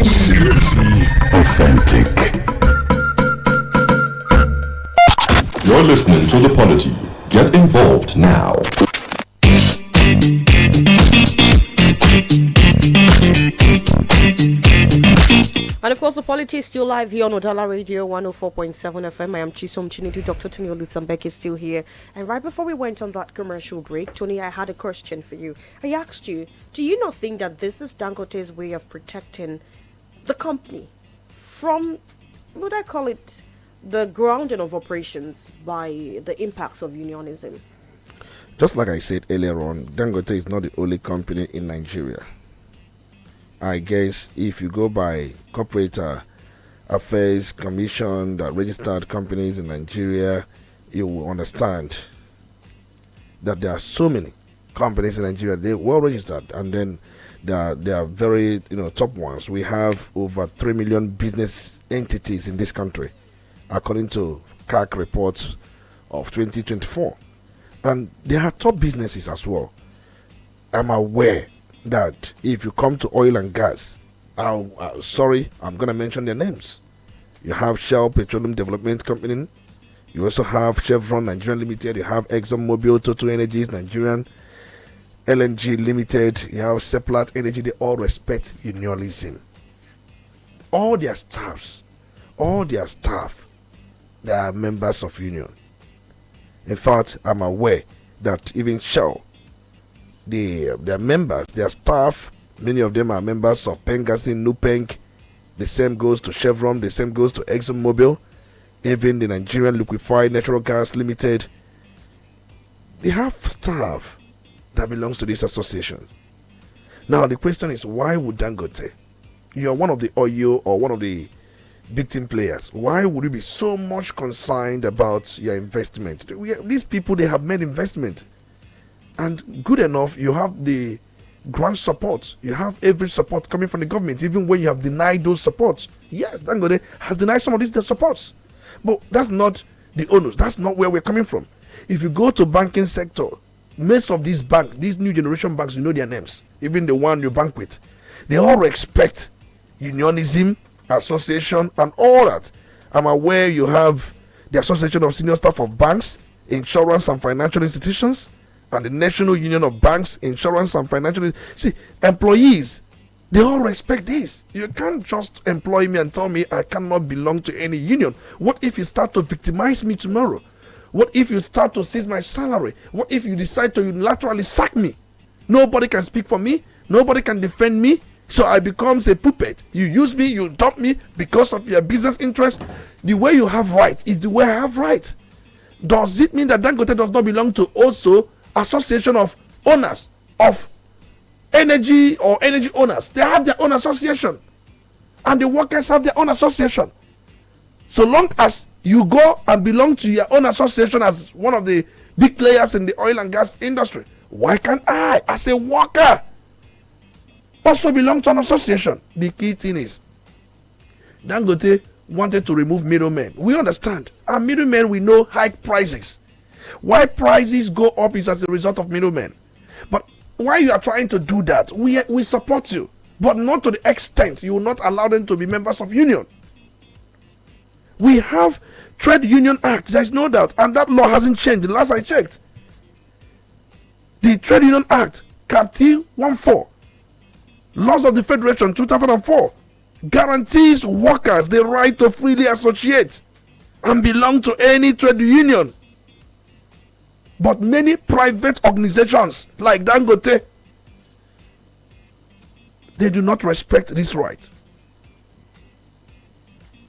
Seriously authentic. You're listening to the Polity. Get involved now. And of course, the Polity is still live here on Udala Radio 104.7 FM. I am Chisom Chiniti. Dr. Tony Olisa Mbeki is still here. And right before we went on that commercial break, Tony, I had a question for you. I asked you, do you not think that this is Dangote's way of protecting the company from, would I call it, the grounding of operations by the impacts of unionism? Just like I said earlier on, Dangote is not the only company in Nigeria. I guess if you go by Corporate Affairs Commission that registered companies in Nigeria, you will understand that there are so many companies in Nigeria. They're well registered, and then they are very top ones. We have over 3 million business entities in this country, according to CAC reports of 2024, and they are top businesses as well. I'm aware that if you come to oil and gas, I'm going to mention their names. You have Shell Petroleum Development Company, you also have Chevron Nigerian Limited, you have ExxonMobil, Total Energies Nigerian LNG Limited, you have Seplat Energy. They all respect unionism. All their staff, they are members of union. In fact, I'm aware that even Shell, their members, their staff, many of them are members of PENGASSAN, NUPENG. The same goes to Chevron, the same goes to ExxonMobil, even the Nigerian Liquefied Natural Gas Limited. They have staff that belongs to these associations. Now the question is, why would Dangote, you are one of the oil or one of the big team players, why would you be so much concerned about your investment? These people, they have made investment, and good enough, you have the grant support, you have every support coming from the government, even when you have denied those supports. Yes, Dangote has denied some of these supports, but that's not the onus. That's not where we're coming from. If you go to banking sector, most of these these new generation banks, you know their names, even the one you bank with, they all respect unionism, association, and all that. I'm aware you have the Association of Senior Staff of Banks, Insurance and Financial Institutions, and the National Union of Banks, Insurance and Financial. See, employees, they all respect this. You can't just employ me and tell me I cannot belong to any union. What if you start to victimize me tomorrow? What if you start to seize my salary? What if you decide to unilaterally sack me? Nobody can speak for me. Nobody can defend me. So I becomes a puppet. You use me, you dump me because of your business interest. The way you have right is the way I have right. Does it mean that Dangote does not belong to also association of owners of energy or energy owners? They have their own association, and the workers have their own association. So long as you go and belong to your own association as one of the big players in the oil and gas industry, why can't I, as a worker, also belong to an association? The key thing is, Dangote wanted to remove middlemen. We understand. And middlemen, we know, hike prices. Why prices go up is as a result of middlemen. But why you are trying to do that, we support you, but not to the extent you will not allow them to be members of union. We have Trade Union Act, there's no doubt, and that law hasn't changed the last I checked. The Trade Union Act, Cap T 14, Laws of the Federation 2004, guarantees workers the right to freely associate and belong to any trade union. But many private organizations like Dangote, they do not respect this right.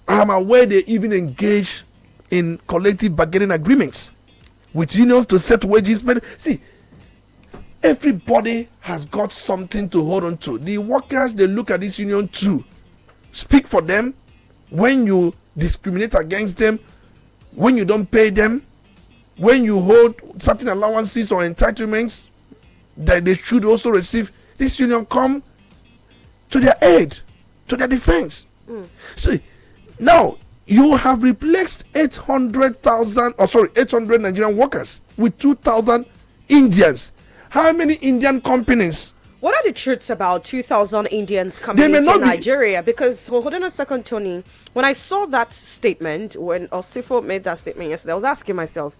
I'm aware they even engage in collective bargaining agreements with unions to set wages. But see, everybody has got something to hold on to. The workers, they look at this union too. Speak for them. When you discriminate against them, when you don't pay them, when you hold certain allowances or entitlements that they should also receive, this union come to their aid, to their defense. See, now you have replaced 800 Nigerian workers with 2,000 Indians. How many Indian companies? What are the truths about 2,000 Indians coming into Nigeria? Because, hold on a second, Tony. When I saw that statement, when Osifo made that statement yesterday, I was asking myself,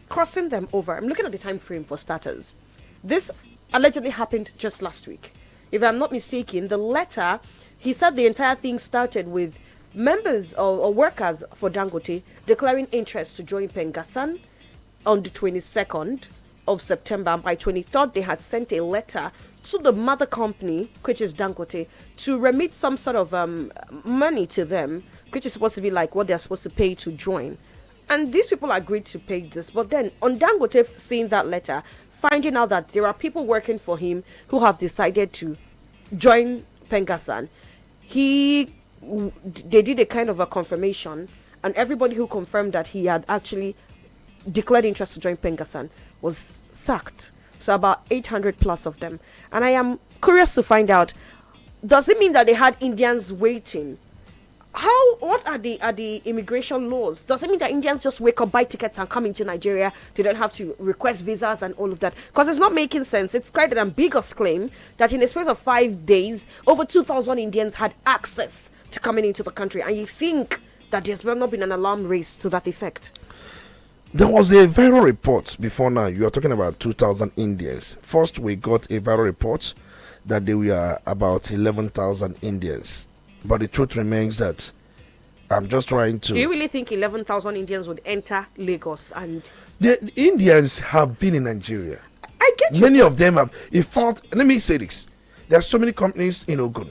crossing them over. I'm looking at the time frame for starters. This allegedly happened just last week. If I'm not mistaken, the letter, he said the entire thing started with members or workers for Dangote declaring interest to join PENGASSAN on the 22nd of September. By 23rd, they had sent a letter to the mother company, which is Dangote, to remit some sort of money to them, which is supposed to be like what they're supposed to pay to join. And these people agreed to pay this. But then on Dangote seeing that letter, finding out that there are people working for him who have decided to join PENGASSAN, they did a kind of a confirmation, and everybody who confirmed that he had actually declared interest to join PENGASSAN was sacked. So about 800 plus of them. And I am curious to find out, does it mean that they had Indians waiting? What are the immigration laws? Does it mean that Indians just wake up, buy tickets and come into Nigeria? They don't have to request visas and all of that? Because it's not making sense. It's quite an ambiguous claim that in the space of 5 days, over 2,000 Indians had access to coming into the country. And you think that there's not been an alarm raised to that effect? There was a viral report before now. You are talking about 2,000 Indians. First, we got a viral report that there were about 11,000 Indians. But the truth remains that I'm just trying to... Do you really think 11,000 Indians would enter Lagos? And the Indians have been in Nigeria. I get you. Many of them have... In fact, let me say this. There are so many companies in Ogun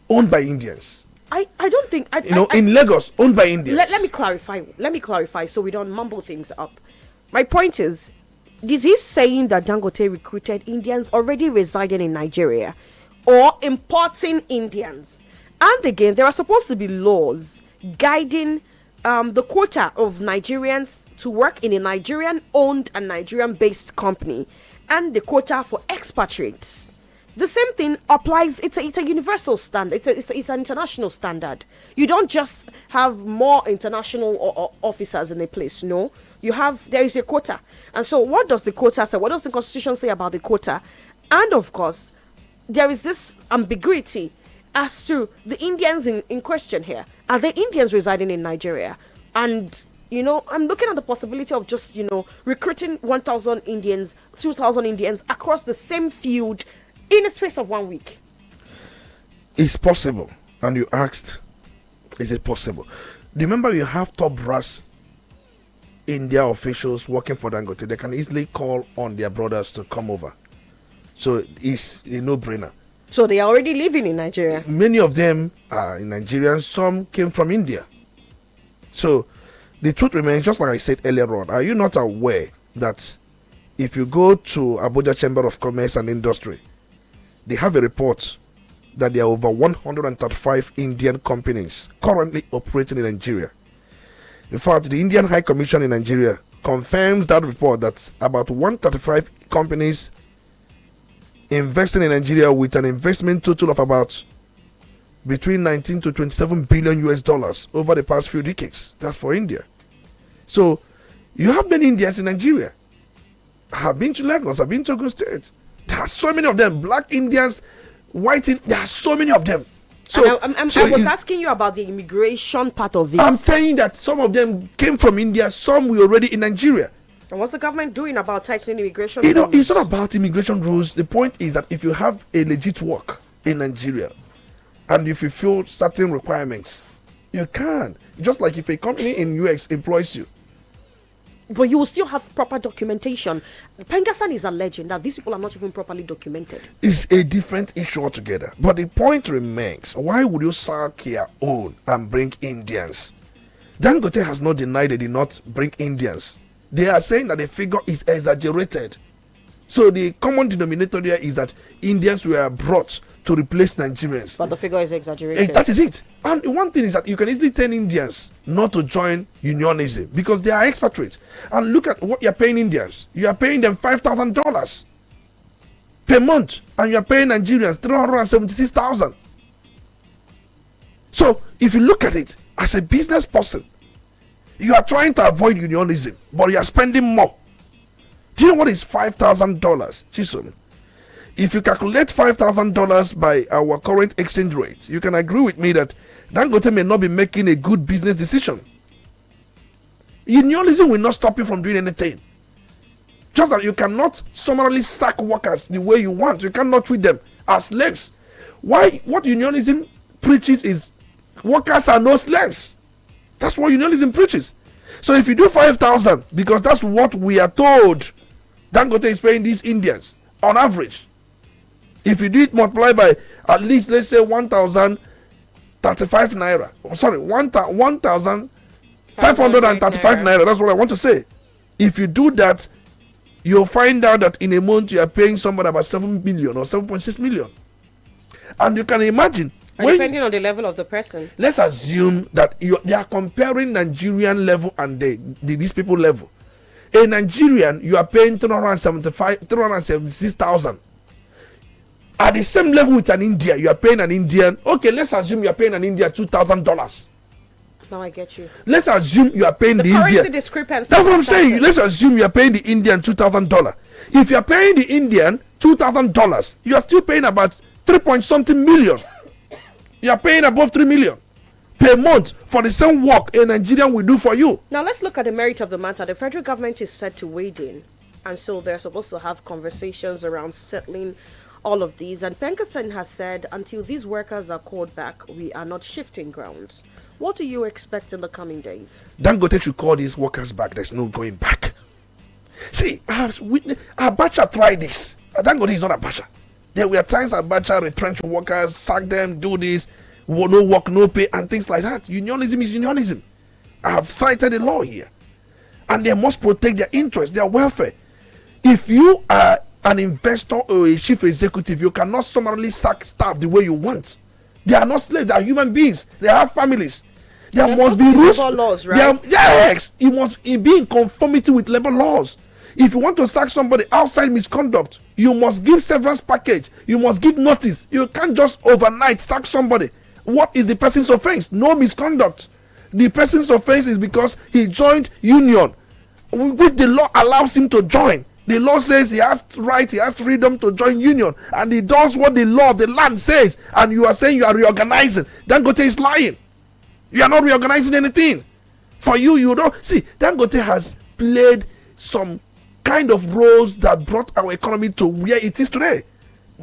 owned by Indians. I don't think... in Lagos, owned by Indians. Let me clarify so we don't mumble things up. My point is, Is he saying that Dangote recruited Indians already residing in Nigeria or importing Indians? And again, there are supposed to be laws guiding the quota of Nigerians to work in a Nigerian-owned and Nigerian-based company and the quota for expatriates. The same thing applies. It's a universal standard. It's an international standard. You don't just have more international officers in a place. No, there is a quota. And so what does the quota say? What does the Constitution say about the quota? And of course, there is this ambiguity as to the Indians in question here. Are they Indians residing in Nigeria? And, I'm looking at the possibility of just, recruiting 1,000 Indians, 2,000 Indians across the same field in a space of 1 week. It's possible. And you asked, is it possible? Remember, you have top brass India officials working for Dangote. They can easily call on their brothers to come over. So it's a no-brainer. So they are already living in Nigeria. Many of them are in Nigeria. Some came from India. So the truth remains, just like I said earlier on, are you not aware that if you go to Abuja Chamber of Commerce and Industry, they have a report that there are over 135 Indian companies currently operating in Nigeria. In fact, the Indian High Commission in Nigeria confirms that report that about 135 companies investing in Nigeria with an investment total of about between 19 to 27 billion US dollars over the past few decades. That's for India. So you have many Indians in Nigeria. I've been to Lagos, I've been to Ogun State. There are so many of them. Black Indians, white Indians, there are so many of them. So I was asking you about the immigration part of it. I'm saying that some of them came from India, some were already in Nigeria. And what's the government doing about tightening immigration rules? It's not about immigration rules. The point is that if you have a legit work in Nigeria and if you fulfill certain requirements, you can. Just like if a company in US employs you. But you will still have proper documentation. PENGASSAN is alleging that these people are not even properly documented. It's a different issue altogether. But the point remains, why would you sack your own and bring Indians? Dangote has not denied they did not bring Indians. They are saying that the figure is exaggerated. So the common denominator there is that Indians were brought to replace Nigerians. But the figure is exaggerated. That is it. And one thing is that you can easily tell Indians not to join unionism because they are expatriates. And look at what you're paying Indians. You are paying them $5,000 per month. And you're paying Nigerians $376,000. So if you look at it as a business person, you are trying to avoid unionism, but you are spending more. Do you know what is $5,000, Chisom? If you calculate $5,000 by our current exchange rate, you can agree with me that Dangote may not be making a good business decision. Unionism will not stop you from doing anything. Just that you cannot summarily sack workers the way you want. You cannot treat them as slaves. What unionism preaches is workers are no slaves. That's what unionism preaches. So if you do 5,000, because that's what we are told Dangote is paying these Indians on average. If you do it multiply by at least, let's say 1,035 naira. Sorry, 1,535 naira. That's what I want to say. If you do that, you'll find out that in a month you are paying somebody about 7 million or 7.6 million. And you can imagine. Depending on the level of the person. Let's assume that they are comparing Nigerian level and these people level. A Nigerian, you are paying 376,000. At the same level with an Indian, you are paying an Indian. Okay, let's assume you are paying an Indian $2,000. Now I get you. Let's assume you are paying the currency Indian. Discrepancy. That's what I'm saying. Let's assume you are paying the Indian $2,000. If you are paying the Indian $2,000, you are still paying about 3-point-something million. You are paying above 3 million per month for the same work a Nigerian will do for you. Now let's look at the merit of the matter. The federal government is set to wade in, and so they're supposed to have conversations around settling all of these. And PENGASSAN has said until these workers are called back, we are not shifting grounds. What do you expect in the coming days? Dangote should call these workers back. There's no going back. See, Abacha tried this. Dangote is not Abacha. There were times Abacha retrenched workers, sack them, do this, no work, no pay, and things like that. Unionism is unionism. I have cited the law here. And they must protect their interests, their welfare. If you are an investor or a chief executive, you cannot summarily sack staff the way you want. They are not slaves, they are human beings. They have families. There must be rules. Laws, right? Yes, it must be in conformity with labor laws. If you want to sack somebody outside misconduct, you must give severance package. You must give notice. You can't just overnight sack somebody. What is the person's offense? No misconduct. The person's offense is because he joined union, which the law allows him to join. The law says he has right, he has freedom to join union, and he does what the law of the land says. And you are saying you are reorganizing. Dangote is lying. You are not reorganizing anything. For you, you don't see. Dangote has played some kind of roles that brought our economy to where it is today.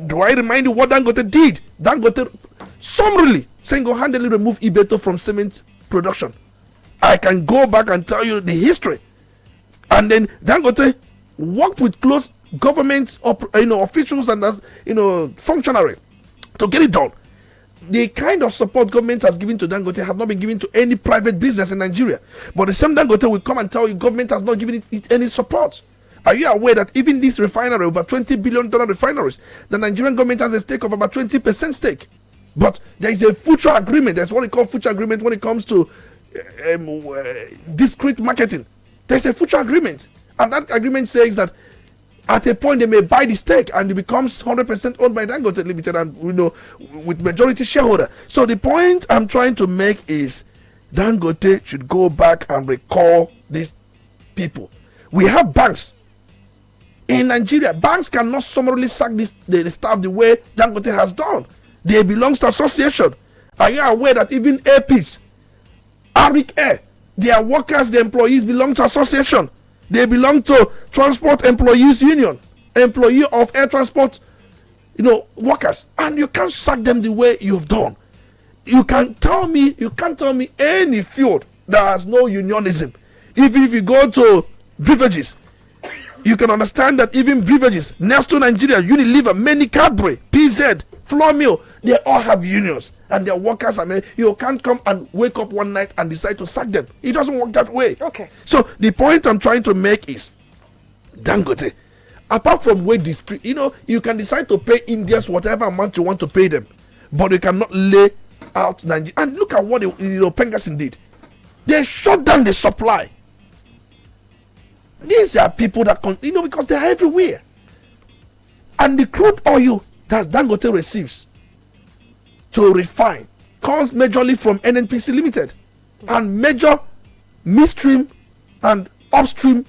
Do I remind you what Dangote did? Dangote summarily, single-handedly removed Ibeto from cement production. I can go back and tell you the history. And then Dangote worked with close government officials and functionary to get it done. The kind of support government has given to Dangote has not been given to any private business in Nigeria. But the same Dangote will come and tell you government has not given it any support. Are you aware that even this refinery, over $20 billion refineries, the Nigerian government has a stake of about 20% stake? But there is a future agreement. There's what we call future agreement when it comes to discrete marketing. There's a future agreement. And that agreement says that at a point they may buy the stake and it becomes 100% owned by Dangote Limited and with majority shareholder. So the point I'm trying to make is Dangote should go back and recall these people. We have banks in Nigeria. Banks cannot summarily sack the staff the way Dangote has done. They belong to association. Are you aware that even APs, Arik Air, their workers, the employees belong to association? They belong to Transport Employees Union, employee of air transport, workers, and you can't sack them the way you've done. You can't tell me any field that has no unionism. Even if you go to beverages, you can understand that even beverages, Nestle Nigeria, Unilever, many Cadbury, PZ, Flour Mill, they all have unions. And their workers you can't come and wake up one night and decide to sack them. It doesn't work that way. Okay. So the point I'm trying to make is Dangote, apart from wage dispute, you can decide to pay Indians whatever amount you want to pay them, but you cannot lay out Nigeria. And look at what PENGASSAN did. They shut down the supply. These are people that because they are everywhere. And the crude oil that Dangote receives to refine comes majorly from NNPC Limited and major midstream and upstream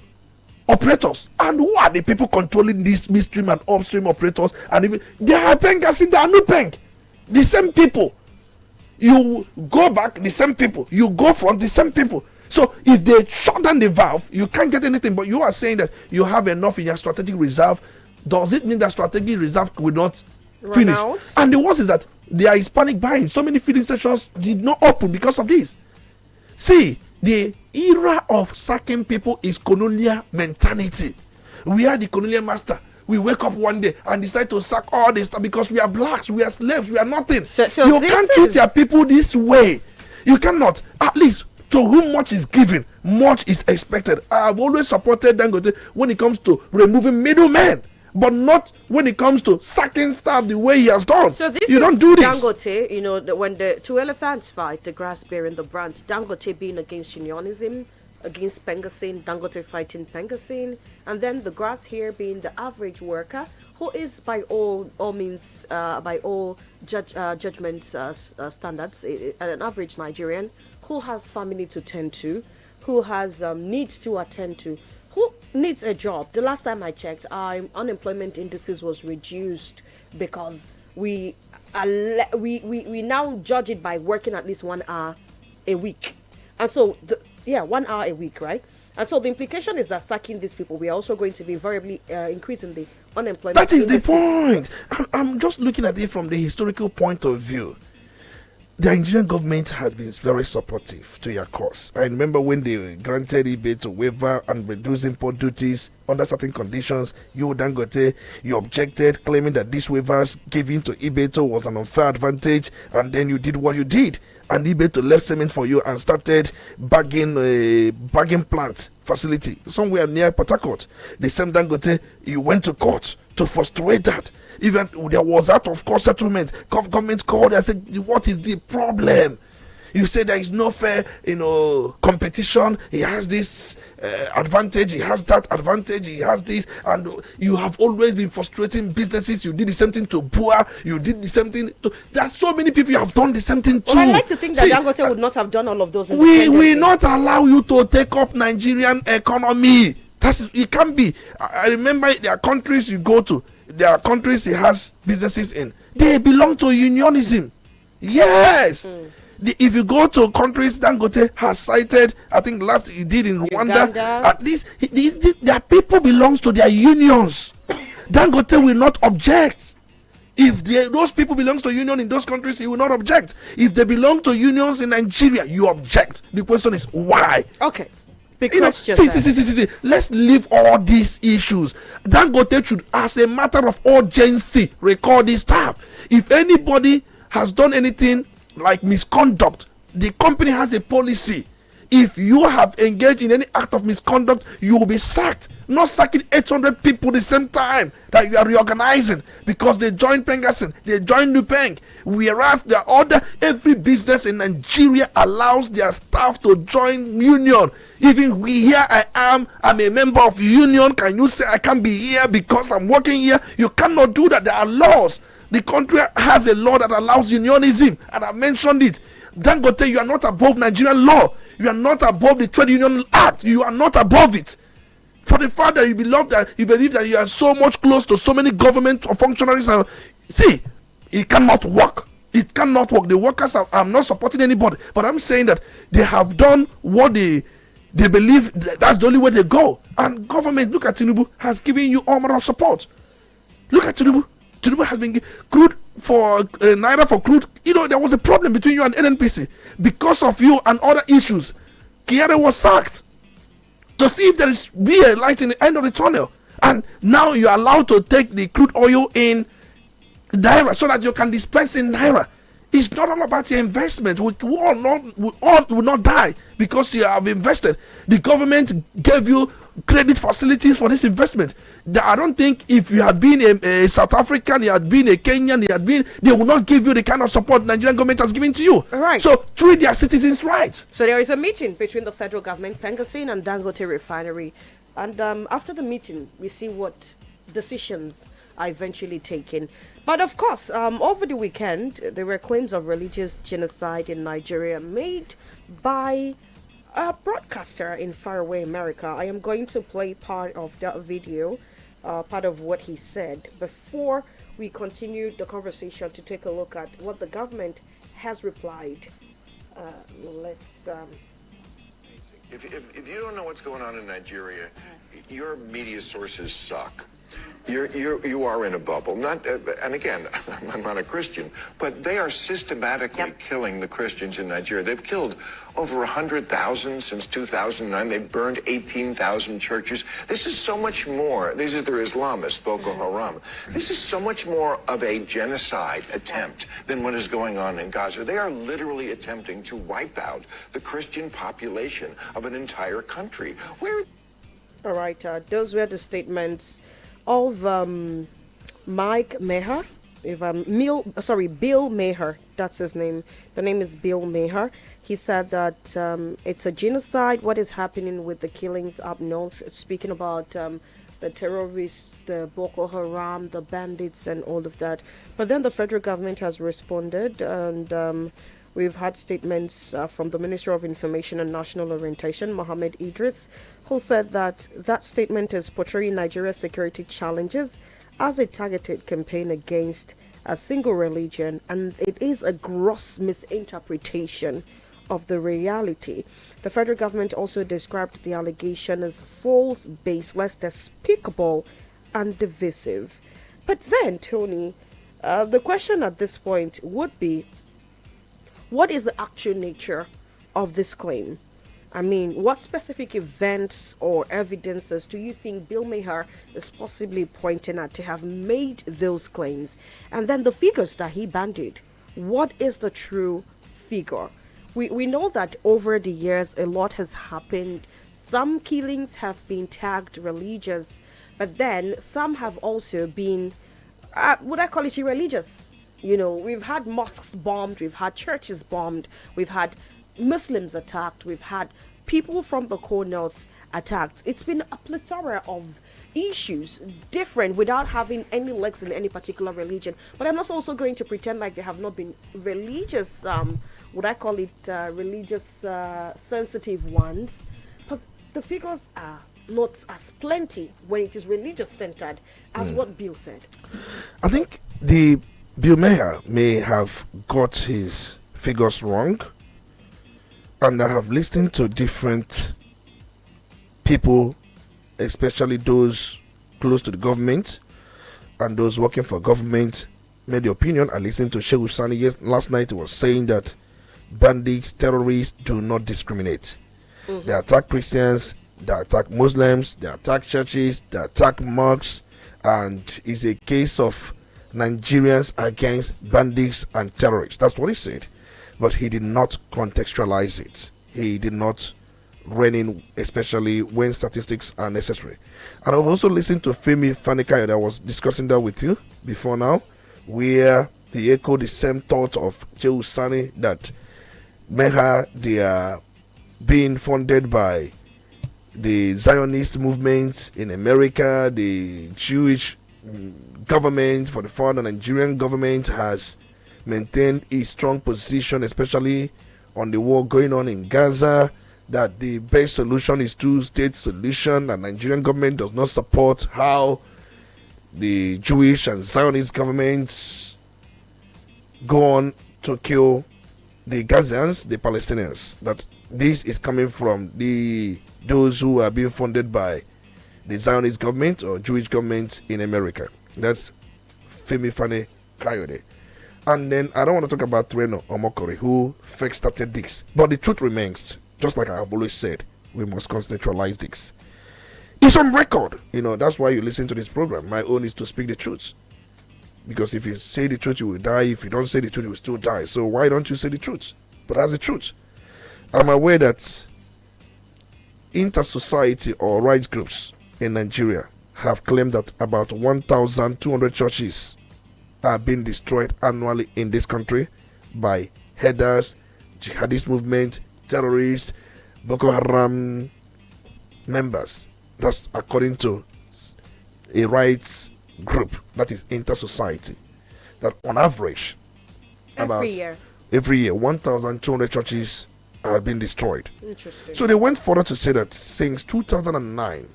operators. And who are the people controlling these midstream and upstream operators? And even they are PENGASSAN, they are NUPENG. The same people. You go back, the same people. You go front, the same people. So if they shut down the valve, you can't get anything. But you are saying that you have enough in your strategic reserve. Does it mean that strategic reserve will not finish? Out? And the worst is that they are Hispanic buying. So many filling stations did not open because of this. See, the era of sacking people is colonial mentality. We are the colonial master. We wake up one day and decide to sack all this stuff because we are blacks, we are slaves, we are nothing. So you can't treat your people this way. You cannot. At least to whom much is given, much is expected. I've always supported Dangote when it comes to removing middlemen, but not when it comes to sacking staff the way he has done. So this you don't do this. Dangote, when the two elephants fight, the grass bearing the branch, Dangote being against unionism, against PENGASSAN, Dangote fighting PENGASSAN, and then the grass here being the average worker, who is by all means, by all judgment standards, an average Nigerian, who has family to tend to, who has needs to attend to, who needs a job. The last time I checked, unemployment indices was reduced because we now judge it by working at least 1 hour a week. And so, 1 hour a week, right? And so the implication is that sacking these people, we are also going to be variably increasing the unemployment. That is the point. I'm just looking at it from the historical point of view. The Nigerian government has been very supportive to your cause. I remember when they granted eBay to waiver and reduce import duties under certain conditions. You, Dangote, you objected, claiming that these waivers given to eBay was an unfair advantage, and then you did what you did. and eBay to left cement for you and started bagging plant facility somewhere near Port Harcourt. The same Dangote, you went to court to frustrate that. Even there was out of court settlement. Government called and said, what is the problem? You say there is no fair, competition. He has this advantage. He has that advantage. He has this, and you have always been frustrating businesses. You did the same thing to Bua. You did the same thing to. There are so many people you have done the same thing to. Well, I like to think that Dangote would not have done all of those. We will not allow you to take up Nigerian economy. It can't be. I remember there are countries you go to. There are countries he has businesses in. They belong to unionism. Yes. If you go to countries Dangote has cited, I think last he did in Rwanda, Uganda. at least their people belongs to their unions. Dangote will not object. If those people belongs to union in those countries, he will not object. If they belong to unions in Nigeria, you object. The question is why? Okay. See. Let's leave all these issues. Dangote should, as a matter of urgency, record this stuff. If anybody has done anything like misconduct, the company has a policy. If you have engaged in any act of misconduct, you will be sacked. Not sacking 800 people the same time that you are reorganizing because they joined PENGASSAN, they joined Nupeng. Whereas every business in Nigeria allows their staff to join union. Even I'm a member of union. Can you say I can't be here because I'm working here? You cannot do that. There are laws. The country has a law that allows unionism, and I mentioned it. Dangote, you are not above Nigerian law. You are not above the Trade Union Act. You are not above it. For the fact that you believe that you are so much close to so many government or functionaries, see, it cannot work. It cannot work. The workers I'm not supporting anybody, but I'm saying that they have done what they believe that's the only way they go. And government, look at Tinubu, has given you all manner of support. Look at Tinubu. Tinubu has been crude for Naira for crude. There was a problem between you and NNPC because of you and other issues. Kiare was sacked to see if there is be a light in the end of the tunnel, and now you are allowed to take the crude oil in Naira so that you can dispense in Naira. It's not all about your investment. We all will not die because you have invested. The government gave you credit facilities for this investment. I don't think if you had been a South African, you had been a Kenyan, they will not give you the kind of support the Nigerian government has given to you. Right. So treat their citizens right. So there is a meeting between the federal government, PENGASSAN, and Dangote Refinery. And after the meeting, we see what decisions are eventually taken. But of course, over the weekend, there were claims of religious genocide in Nigeria made by a broadcaster in faraway America. I am going to play part of that video, part of what he said, before we continue the conversation to take a look at what the government has replied. Let's... If you don't know what's going on in Nigeria, your media sources suck. You are in a bubble. And again, I'm not a Christian, but they are systematically killing the Christians in Nigeria. They've killed over 100,000 since 2009. They've burned 18,000 churches. This is so much more. These are their Islamists, Boko Haram. This is so much more of a genocide attempt than what is going on in Gaza. They are literally attempting to wipe out the Christian population of an entire country. All right, those were the statements of Mike Meher, Bill Meher, that's his name. The name is Bill Meher. He said that it's a genocide, what is happening with the killings up north, speaking about the terrorists, the Boko Haram, the bandits and all of that. But then the federal government has responded, and we've had statements from the Minister of Information and National Orientation, Mohammed Idris, who said that that statement is portraying Nigeria's security challenges as a targeted campaign against a single religion, and it is a gross misinterpretation of the reality. The federal government also described the allegation as false, baseless, despicable, and divisive. But then, Tony, the question at this point would be, what is the actual nature of this claim? I mean, what specific events or evidences do you think Bill Meher is possibly pointing at to have made those claims? And then the figures that he bandied, what is the true figure. We know that over the years a lot has happened. Some killings have been tagged religious, but then some have also been, would I call it irreligious? We've had mosques bombed, we've had churches bombed, we've had Muslims attacked, we've had people from the core north attacked. It's been a plethora of issues, different, without having any legs in any particular religion. But I'm not also going to pretend like there have not been religious, would I call it religious sensitive ones. But the figures are not as plenty when it is religious centered as what Bill said. I think the Bill Maher may have got his figures wrong, and I have listened to different people, especially those close to the government and those working for government, made the opinion. I listened to Shehu Sani last night. He was saying that bandits, terrorists do not discriminate. They attack Christians, they attack Muslims, they attack churches, they attack mosques, and it's a case of Nigerians against bandits and terrorists. That's what he said. But he did not contextualize it. He did not rein in, especially when statistics are necessary. And I've also listened to Femi Fanikayo, that was discussing that with you before now, where he echoed the same thought of Shehu Sani, that Meha, they are being funded by the Zionist movement in America. The Jewish government, for the founder Nigerian government, has maintained a strong position, especially on the war going on in Gaza, that the best solution is two-state solution, and Nigerian government does not support how the Jewish and Zionist governments go on to kill the Gazans, the Palestinians. That this is coming from those who are being funded by the Zionist government or Jewish government in America. That's Femi Fani Kayode. And then I don't want to talk about Treno Omokori, who fake started this. But the truth remains, just like I have always said, we must contextualize this. It's on record. That's why you listen to this program. My own is to speak the truth. Because if you say the truth, you will die. If you don't say the truth, you will still die. So why don't you say the truth? But that's the truth. I'm aware that inter-society or rights groups in Nigeria have claimed that about 1,200 churches are being destroyed annually in this country by headers, jihadist movement, terrorists, Boko Haram members. That's according to a rights group that is inter-society. That on average, every year 1,200 churches are being destroyed. Interesting. So they went further to say that since 2009,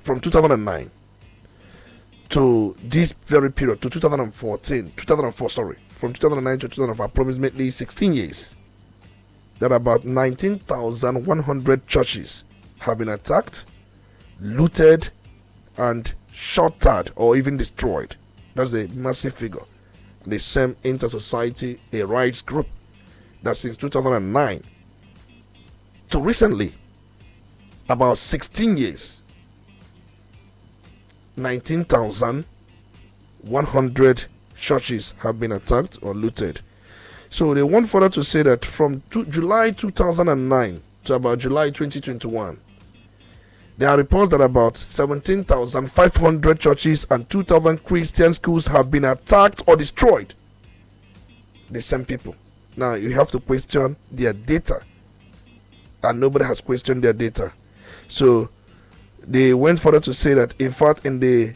from 2009 to this very period, to 2004, from 2009 to 2004, approximately 16 years, that about 19,100 churches have been attacked, looted, and shuttered or even destroyed. That's a massive figure. The same inter-society, a rights group, that since 2009 to recently, about 16 years, 19,100 churches have been attacked or looted. So they went further to say that from July 2009 to about July 2021, there are reports that about 17,500 churches and 2,000 Christian schools have been attacked or destroyed. The same people. Now you have to question their data, and nobody has questioned their data. So they went further to say that, in fact, in the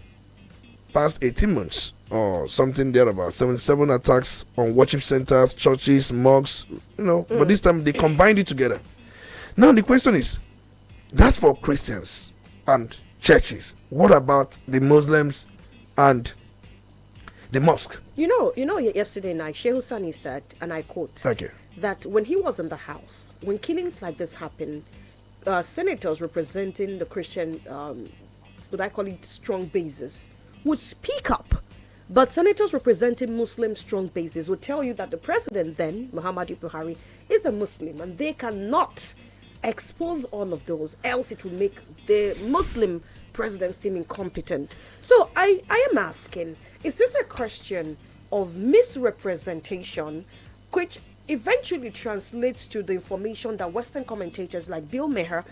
past 18 months or something there, about 77 attacks on worship centers, churches, mosques, but this time they combined it together. Now the question is, that's for Christians and churches. What about the Muslims and the mosque? Yesterday night, Shehu Sani said, and I quote, that when he was in the House, when killings like this happen, senators representing the Christian, would I call it strong bases, would speak up. But senators representing Muslim strong bases would tell you that the president then, Muhammadu Buhari, is a Muslim, and they cannot expose all of those, else it will make the Muslim president seem incompetent. So I am asking, is this a question of misrepresentation, which eventually translates to the information that Western commentators like Bill Maher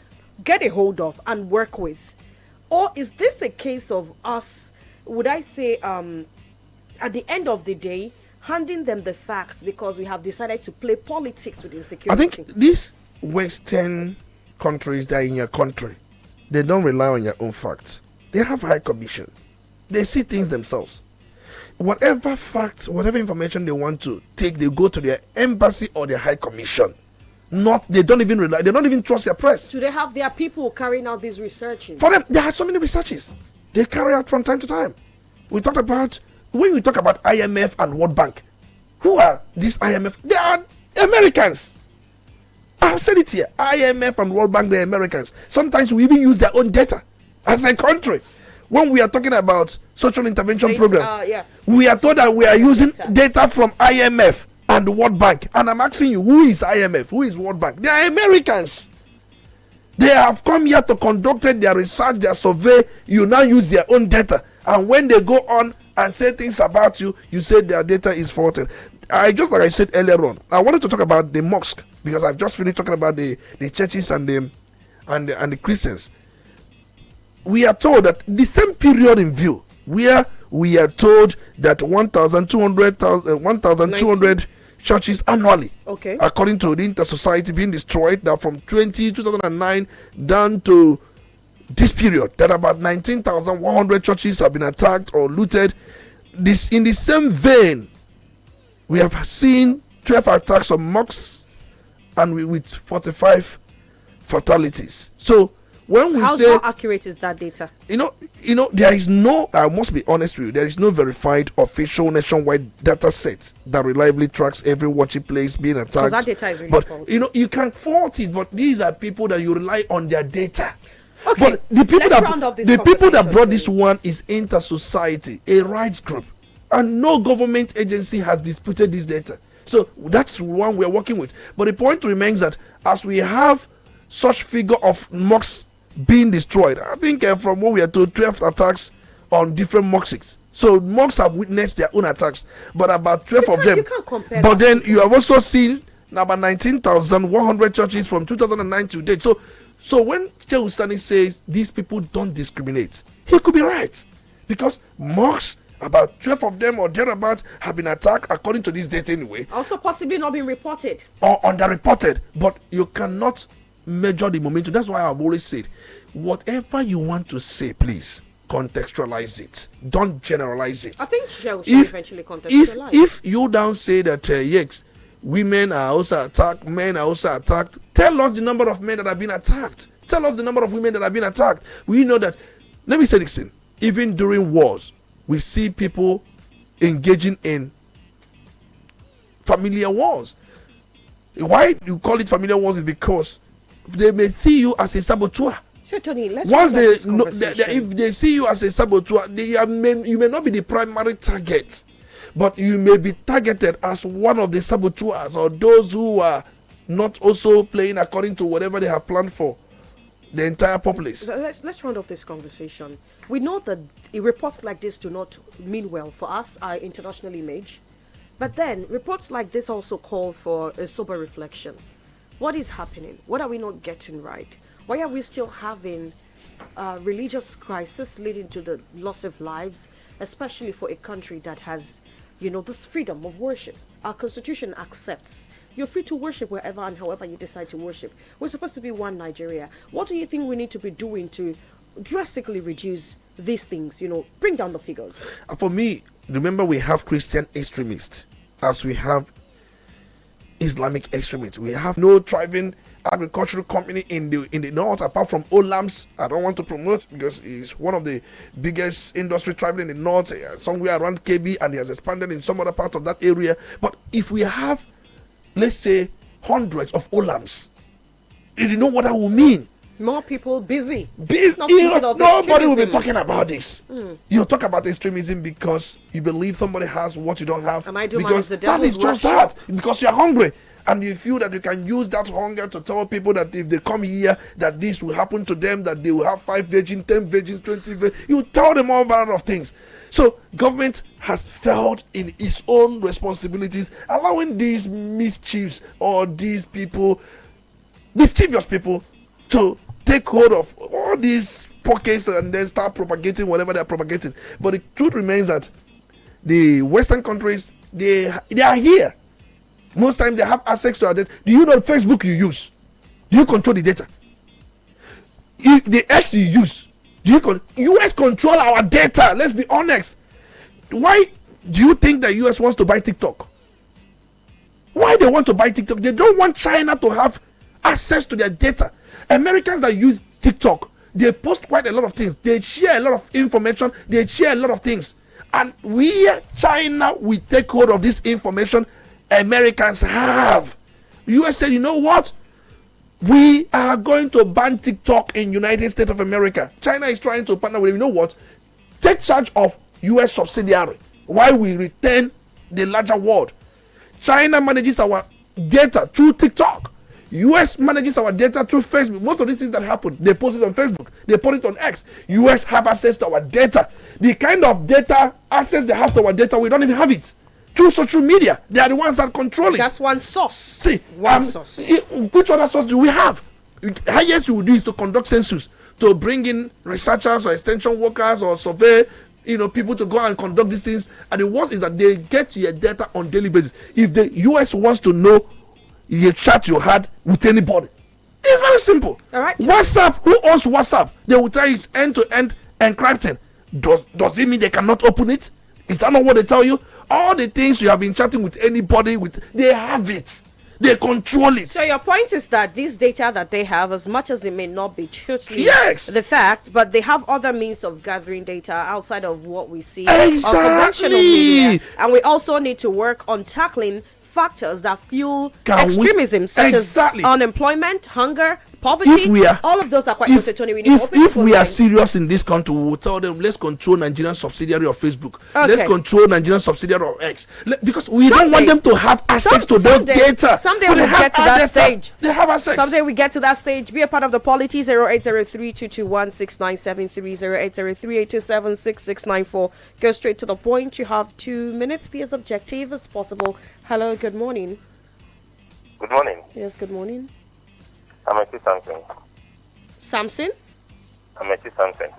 get a hold of and work with? Or is this a case of us, would I say, at the end of the day, handing them the facts because we have decided to play politics with insecurity? I think these Western countries that are in your country, they don't rely on your own facts. They have high commission. They see things themselves. Whatever facts, whatever information they want to take, they go to their embassy or their high commission. They don't even trust their press. Do they have their people carrying out these researches? For them, there are so many researches they carry out from time to time. When we talk about IMF and World Bank, who are these IMF? They are Americans. I've said it here. IMF and World Bank, they're Americans. Sometimes we even use their own data as a country. When we are talking about social intervention program, yes, we are told that we are using data from IMF and World Bank. And I'm asking you, who is IMF? Who is World Bank? They are Americans. They have come here to conduct their research, their survey. You now use their own data. And when they go on and say things about you, you say their data is faulted. Just like I said earlier on, I wanted to talk about the mosque because I've just finished talking about the churches and the Christians. We are told that the same period in view, where we are told that 1,200 churches annually, okay, according to the Inter-Society, being destroyed, that from 2009 down to this period, that about 19,100 churches have been attacked or looted. This in the same vein, we have seen 12 attacks on mosques and with 45 fatalities. So when we how accurate is that data? There is no, I must be honest with you, there is no verified official nationwide data set that reliably tracks every watching place being attacked. Because that data is really false. You can fault it, but these are people that you rely on their data. Okay, but the people that brought this one is Inter-Society, a rights group, and no government agency has disputed this data. So that's the one we are working with. But the point remains that as we have such figure of mosques being destroyed, I think from what we are told, 12 attacks on different mosques. So mosques have witnessed their own attacks, but about 12 of them. You can't compare. But then you have also seen about 19,100 churches from 2009 to date. So when Sheikh Sani says these people don't discriminate, he could be right, because mosques, about 12 of them or thereabouts, have been attacked according to this data anyway. Also possibly not being reported. Or underreported. But you cannot measure the momentum. That's why I've always said, whatever you want to say, please contextualize it. Don't generalize it. I think Sheikh should eventually contextualize. If you don't say that, yes, women are also attacked, men are also attacked, tell us the number of men that have been attacked. Tell us the number of women that have been attacked. We know that. Let me say this thing. Even during wars, we see people engaging in familiar wars. Why you call it familiar wars is because they may see you as a saboteur. So Tony, if they see you as a saboteur, you may not be the primary target, but you may be targeted as one of the saboteurs or those who are not also playing according to whatever they have planned for the entire populace. Let's round off this conversation. We know that reports like this do not mean well for us, our international image. But then reports like this also call for a sober reflection. What is happening? What are we not getting right? Why are we still having religious crisis leading to the loss of lives, especially for a country that has, this freedom of worship? Our constitution accepts you're free to worship wherever and however you decide to worship. We're supposed to be one Nigeria. What do you think we need to be doing to drastically reduce these things, bring down the figures? For me, remember, we have Christian extremists as we have Islamic extremists. We have no thriving agricultural company in the north apart from Olams. I don't want to promote because it's one of the biggest industry thriving in the north, somewhere around KB, and it has expanded in some other part of that area. But if we have, let's say, hundreds of Olams, you know what that will mean? More people busy. Nobody will be talking about this. You talk about extremism because you believe somebody has what you don't have. Am I doing because the devil's that is just that. Because you're hungry. and you feel that you can use that hunger to tell people that if they come here, that this will happen to them, that they will have 5 virgins, 10 virgins, 20 virgins. You tell them all manner of things. So government has failed in its own responsibilities, allowing these mischiefs or these people, mischievous people, to take hold of all these pockets and then start propagating whatever they're propagating. But the truth remains that the Western countries, they are here. Most times they have access to our data. Do you know Facebook you use? Do you control the data? The X you use, US control our data. Let's be honest. Why do you think the US wants to buy TikTok? Why they want to buy TikTok? They don't want China to have access to their data. Americans that use TikTok, they post quite a lot of things. They share a lot of information. They share a lot of things. And we, China, we take hold of this information Americans have. US said, you know what? We are going to ban TikTok in United States of America. China is trying to partner with them. You know what? Take charge of US subsidiary while we retain the larger world. China manages our data through TikTok. US manages our data through Facebook. Most of these things that happen, they post it on Facebook, they put it on X. US have access to our data. The kind of data access they have to our data, we don't even have it. Through social media, they are the ones that control it. That's one source. See, one source. Which other source do we have? Highest you will do is to conduct census, to bring in researchers or extension workers or survey, people to go and conduct these things. And the worst is that they get your data on daily basis. If the US wants to know you chat you had with anybody, it's very simple. All right. WhatsApp, who owns WhatsApp? They will tell you it's end-to-end encrypting. Does it mean they cannot open it? Is that not what they tell you? All the things you have been chatting with anybody with, they have it. They control it. So your point is that this data that they have, as much as it may not be truthfully yes, the fact, but they have other means of gathering data outside of what we see exactly on conventional media. And we also need to work on tackling factors that fuel extremism, such as unemployment, hunger, poverty. All of those are quite constitutional. If we are serious in this country, we will tell them, let's control Nigerian subsidiary of Facebook. Okay. Let's control Nigerian subsidiary of X. Because we don't want them to have access to those data. Someday we'll get to that stage. They have access. Someday we get to that stage. Be a part of the Polity 0803-221-6973, 0803-827-6694. Go straight to the point. You have 2 minutes. Be as objective as possible. Hello, good morning. Good morning. Yes, good morning. I'm Amechi Samson. Samson? Amechi Samson.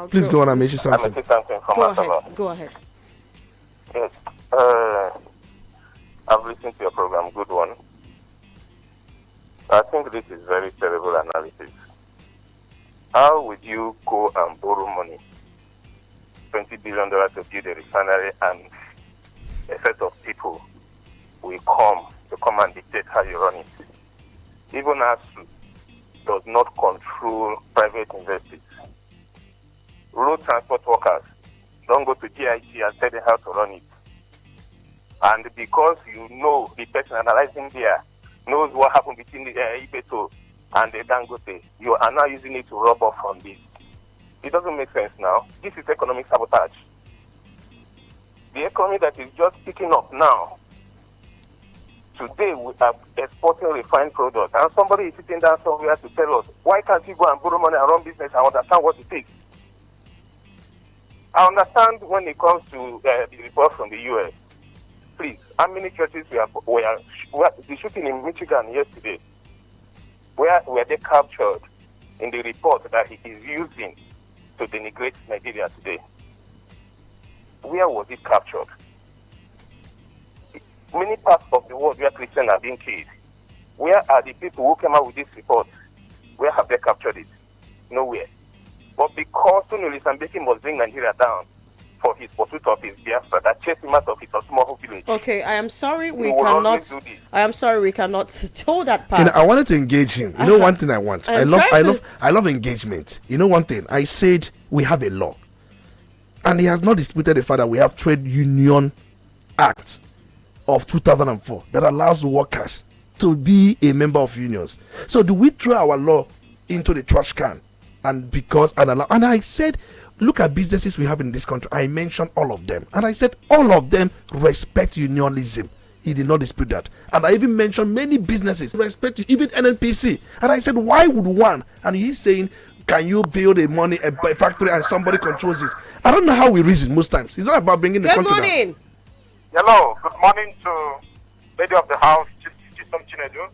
Please go on, Amechi Samson. Amechi Samson from Asaba. Go ahead. Yes. I've listened to your program. Good one. I think this is very terrible analysis. How would you go and borrow money, $20 billion to build a refinery, and a set of people will come and dictate how you run it? Even ASU does not control private investors. Road transport workers don't go to GIT and tell them how to run it. And because the person analyzing there knows what happened between the Ibeto and the Dangote, you are now using it to rub off on this. It doesn't make sense now. This is economic sabotage. The economy that is just picking up now. Today we are exporting refined products, and somebody is sitting down somewhere to tell us, why can't you go and borrow money and run business and understand what it takes? I understand when it comes to the report from the US. Please, how many churches were the shooting in Michigan yesterday? Where were they captured in the report that he is using to denigrate Nigeria today? Where was it captured? Many parts of the world where Christians are being killed. Where are the people who came out with this report? Where have they captured it? Nowhere. But because Olisa Mbeki must bring Nigeria down for his pursuit of his Biafra, that chased him out of his small village. Okay, I am sorry we cannot hold that part. I wanted to engage him. You know one thing I want. I love engagement. You know one thing. I said we have a law. And he has not disputed the fact that we have Trade Union Act of 2004 that allows workers to be a member of unions. So do we throw our law into the trash can? And I said, look at businesses we have in this country. I mentioned all of them. And I said all of them respect unionism. He did not dispute that. And I even mentioned many businesses, respect to even NNPC. And I said, why would one? And he's saying, can you build a factory and somebody controls it? I don't know how we reason most times. It's not about bringing the country down. Good morning. Hello, good morning to Lady of the House, Chisom Chinedu.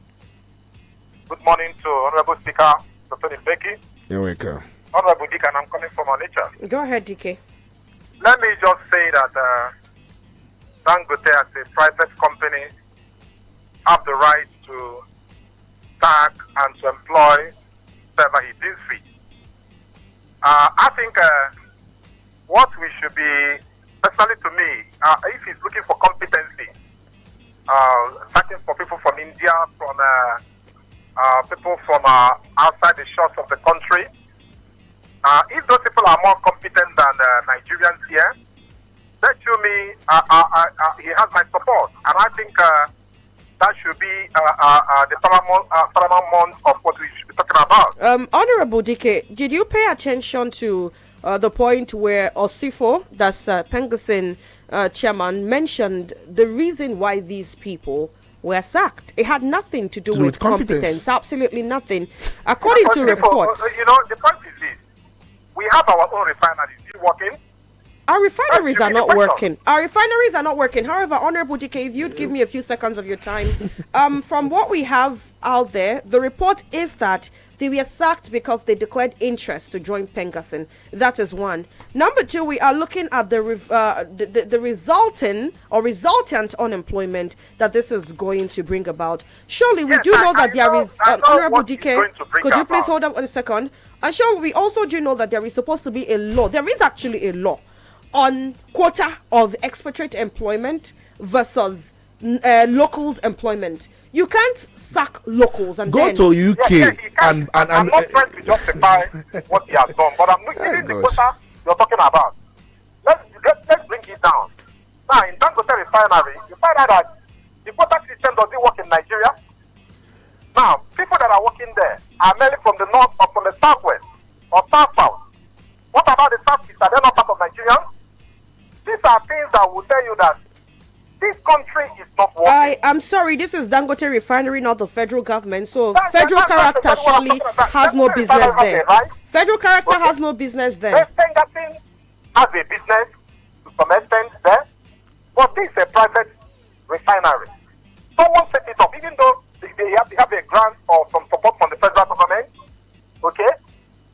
Good morning to Honorable Speaker, Dr. Mbeki. You're welcome. Honorable Dick, and I'm calling from Onitsha. Go ahead, DK. Let me just say that Dangote as a private company have the right to sack and to employ whoever he deems fit. I think what we should be, personally to me, if he's looking for competency, searching for people from India, from people from outside the shores of the country, if those people are more competent than Nigerians here, that to me, he has my support. And I think that should be the paramount of what we should be talking about. Honorable DK, did you pay attention to the point where Osifo, that's PENGASSAN chairman, mentioned the reason why these people were sacked? It had nothing to do with competence. Absolutely nothing. According to reports. The point is this. We have our own refineries. Is it working? Our refineries are not working. Our refineries are not working. However, Honorable DK, if you'd give me a few seconds of your time. From what we have out there, the report is that they were sacked because they declared interest to join PENGASSAN. That is one. Number two, we are looking at the resultant unemployment that this is going to bring about. Surely we do know that there is, Honorable DK, could you please hold up a second? And surely we also do know that there is supposed to be a law. There is actually a law on quota of expatriate employment versus locals employment. You can't sack locals and go to UK and I'm not trying to justify what he has done, but I'm looking at the quota you're talking about. Let's bring it down. Now, in Dangote refinery, you find out that the quota system doesn't work in Nigeria. Now, people that are working there are mainly from the north or from the southwest or south-south. What about the southeast? Are they not part of Nigeria? These are things that will tell you that this country is not working. I'm sorry, this is Dangote refinery, not the federal government. So federal character surely has no business there. Right? Federal character has no business there. PENGASSAN has a business to some extent there, but this is a private refinery. Someone set it up, even though they have a grant or some support from the federal government. Okay,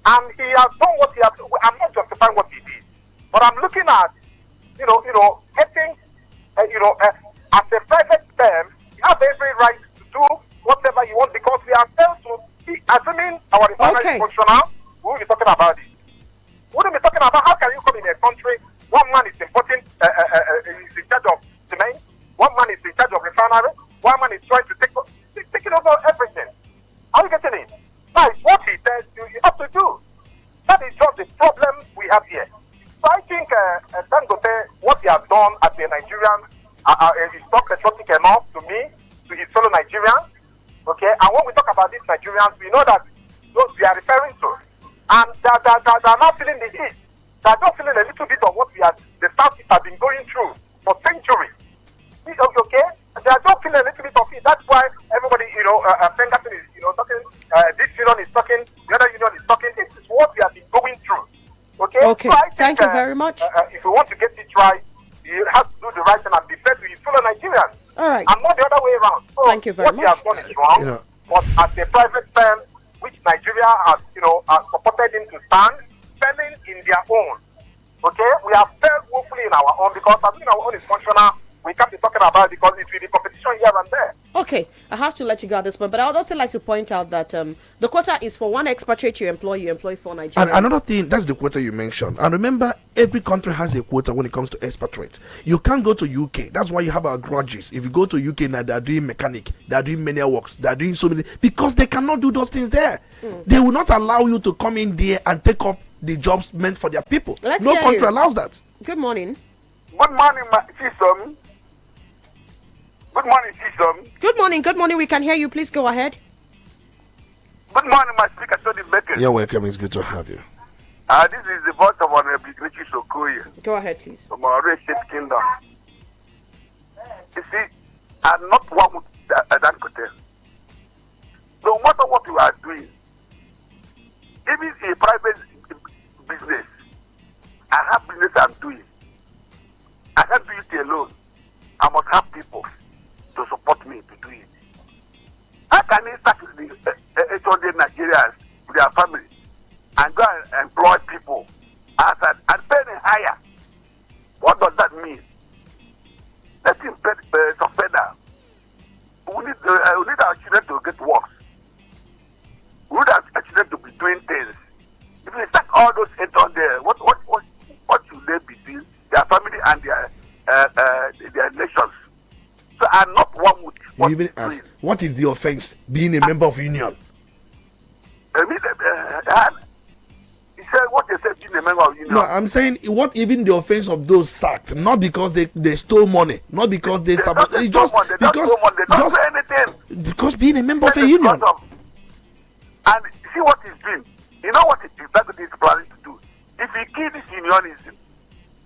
and he has done what he has. I'm not justifying what he did, but I'm looking at getting. As a private firm, you have every right to do whatever you want because we are failed to be assuming our refinery is functional. We will be talking about it. We will be talking about how can you come in a country, one man is importing, is in charge of cement, one man is in charge of refinery, one man is trying to take over everything. Are you getting it? Now, it's what he says you have to do. That is just the problem we have here. So I think Dangote, what he has done as a Nigerian, is not patriotic enough to me, to his fellow Nigerians. Okay, and when we talk about these Nigerians, we know that those we are referring to, and they are not feeling the heat. They are just feeling a little bit of what the Southeast have been going through for centuries. Okay, they are just feeling a little bit of it. That's why everybody, PENGASSAN is, talking. This union is talking. The other union is talking. This is what we have been going through. Okay. So thank you very much. If we want to get it right, you have to do the right thing and be fair to his fellow Nigerians. All right. And not the other way around. So thank you very much. What he has done is wrong. But as a private firm, which Nigeria has, supported him to stand, failing in their own. Okay, we have failed woefully in our own because as our own is functional, we can't be talking about it because it will be competition here and there. Okay, I have to let you go at this point, but I would also like to point out that the quota is for one expatriate you employ for Nigeria. And another thing, that's the quota you mentioned. And remember, every country has a quota when it comes to expatriate. You can't go to UK. That's why you have our grudges. If you go to UK now, they're doing mechanic, they're doing manual works, they're doing so many, because they cannot do those things there. They will not allow you to come in there and take up the jobs meant for their people. No country allows that. Good morning. Good morning, Chisom. Good morning, Chisom. Good morning. We can hear you. Please go ahead. Good morning, my speaker, Tony Mbeki. You're welcome. It's good to have you. This is the voice of Honorable Sokoye. Go ahead, please. From our State Kingdom. You see, are not one with Dangote. No matter what you are doing, even a private business, I have business I'm doing. I can't do it alone. I must have people to support me to do it. How can he start with the 800 Nigerians with their family and go and employ people and pay them higher? What does that mean? Let him pay suspend that. We need our children to get works. We need our children to be doing things. If we start all those 800, what should they be doing? Their family and their nations. So I'm not one with you even ask, what is the offense being a member of union? He said what they said being a member of union. No, I'm saying what even the offense of those sacked, not because they stole money, not because they sabotage, just because being a member of a union. And see what he's doing. You know what Dangote is planning to do? If he kills this unionism,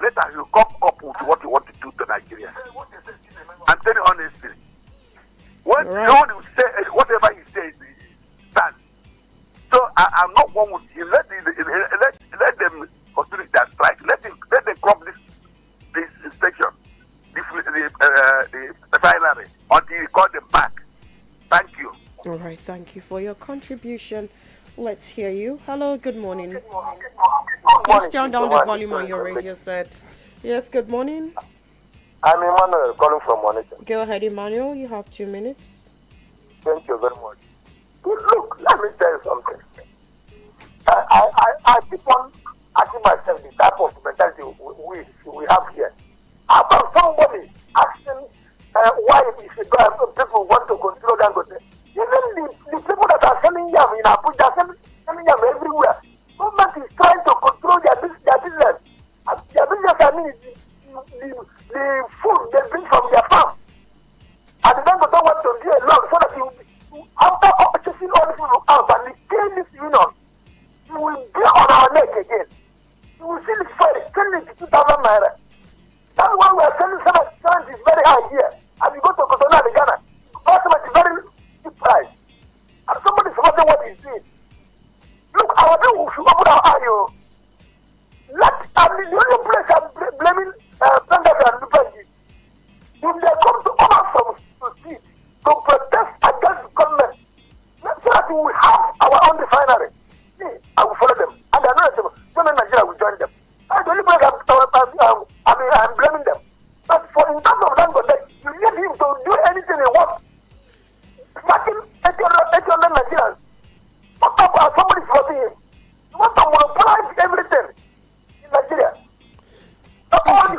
later he'll come up with what he wants to do to Nigeria. I'm telling you honestly. When no one will say whatever he says, stands. So I'm not one with him. Let them continue their strike. Let them crop this inspection, the refinery, until you call them back. Thank you. All right, thank you for your contribution. Let's hear you. Hello, good morning. Good Please turn down the volume on your radio set. Yes, good morning. I'm Emmanuel calling from Onitsha. Go ahead, Emmanuel. You have 2 minutes. Thank you very much. Look, let me tell you something. I keep on asking myself the type of mentality we have here. About somebody asking why people want to control Dangote. Even the people that are selling yam in Abuja, selling yam everywhere. Government is trying to control their business. Their business, I mean, the food they bring from their farm. And the Dangote want to do a lot so that after purchasing all the food out and kill this union, you will be on our neck again. You will see the ferry selling it to 2,000 naira. That's why we are selling cement is very high here. And you go to Cotonou and Ghana, cement is very cheap price. And somebody is wondering what he's doing. Look, our people should open our eye. The only place I'm blaming PENGASSAN and Mbeki. If they come to us from street to protest against the government, so that we will have our own refinery. See, I will follow them. And I know that so many Nigerians will join them. That's the only place I'm blaming them. But for in terms of Dangote, you need him to do anything he wants. Fucking 800 Nigerians. Somebody's voting him. You want to monopolize everything in Nigeria. All the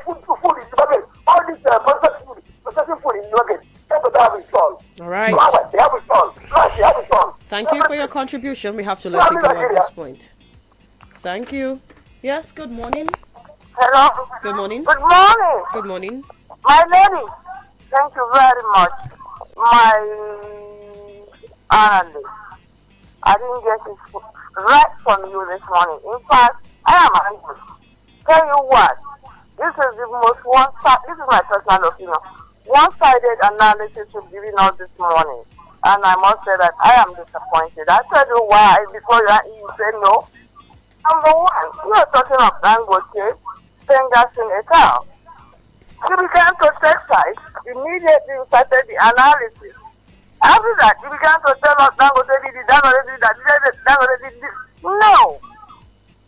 food is market. All this processing food is market. Dangote have it all. All right. They have it all. They have it all. Thank you for your contribution. We have to let you go at this point. Thank you. Yes, good morning. Hello. Good morning. Good morning. Good morning. My lady, thank you very much. My analyst, I didn't get it right from you this morning. In fact, I am angry. Tell you what, this is the most this is my personal opinion, one-sided analysis you've given us this morning. And I must say that I am disappointed. I tell you why before you say no. Number one, you are talking of Dangote, PENGASSAN et al. You began to take sides. Immediately you started the analysis. After that, you began to tell us Dangote did it, Dangote did that, Dangote did this. No.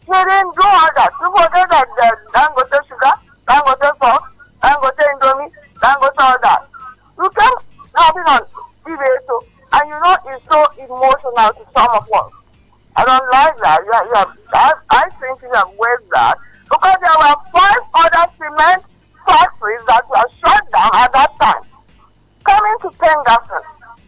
They didn't do all that. You forget that Dangote sugar, Dangote salt, Dangote indomie, Dangote all that. You kept having on debate, and you know it's so emotional to some of us. I don't like that. I think you have waived that because there were 5 other cement factories that were shut down at that time. Coming to PENGASSAN,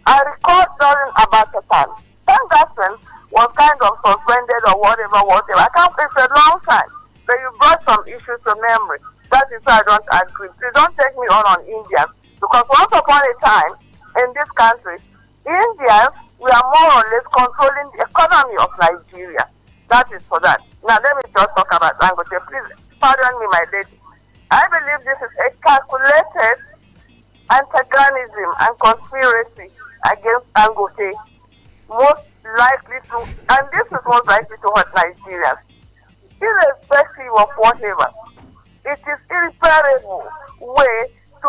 I recall during Abacha time, PENGASSAN was kind of suspended or whatever. I can't, it's a long time. But you brought some issues to memory. That is why I don't agree. Please don't take me on Indians. Because once upon a time, in this country, Indians were more or less controlling the economy of Nigeria. That is for that. Now let me just talk about Dangote. Please pardon me, my lady. I believe this is a calculated antagonism and conspiracy against Dangote most likely to, and this is most likely to hurt Nigerians, irrespective of whatever. It is irreparable way to,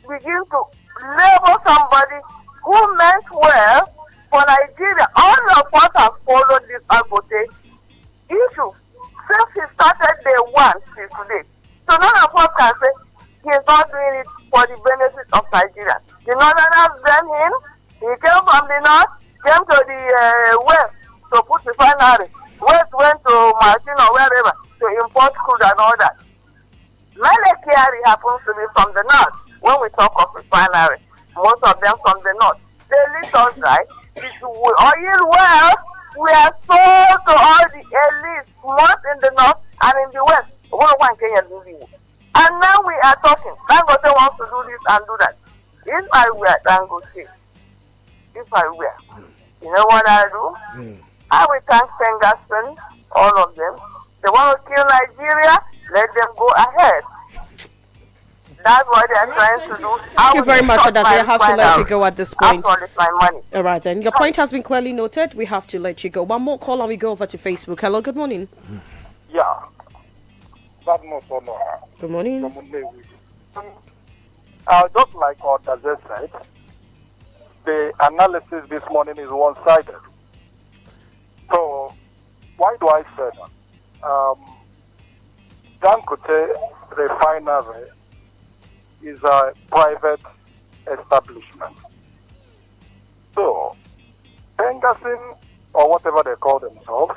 begin to label somebody who meant well for Nigeria. All of us have followed this Dangote issue since he started day one till today. So none of us can say he is not doing it for the benefit of Nigeria. The Northerners blame him. He came from the north, came to the west to put the refinery. West went to Martin or wherever to import crude and all that. Malekari happens to be from the north. When we talk of refinery, most of them from the north. They lead us right. This oil well, we are sold to all the elites, most in the north and in the west. And now we are talking. Dangote wants to do this and do that. If I were Dangote, you know what I do? I will thank PENGASSAN, all of them. They want to kill Nigeria, let them go ahead. That's what they are trying to do. Thank you very much for that. I have to let you go at this point. My money. All right, then. Your point has been clearly noted. We have to let you go. One more call and we go over to Facebook. Hello, good morning. Yeah. Good morning. Just like Odaze said, the analysis this morning is one-sided. So, why do I say that? Dangote Refinery is a private establishment. So, PENGASSAN, or whatever they call themselves,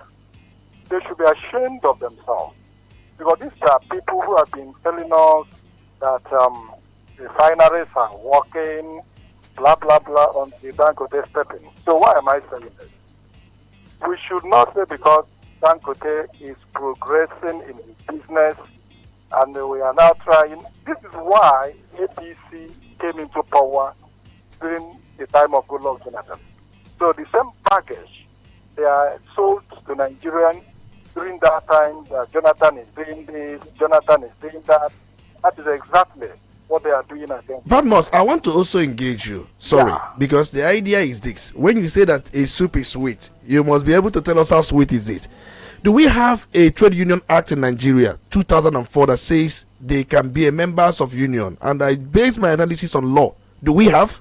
they should be ashamed of themselves. Because these are people who have been telling us that refineries are working, blah, blah, blah, until Dangote step in. So why am I saying this? We should not say because Dangote is progressing in his business and we are now trying. This is why APC came into power during the time of Goodluck Jonathan. So the same package they are sold to Nigerians during that time that Jonathan is doing this, Jonathan is doing that. That is exactly what they are doing again. Badmus, I want to also engage you. Sorry, because the idea is this. When you say that a soup is sweet, you must be able to tell us how sweet is it. Do we have a trade union act in Nigeria, 2004, that says they can be a members of union? And I base my analysis on law. Do we have?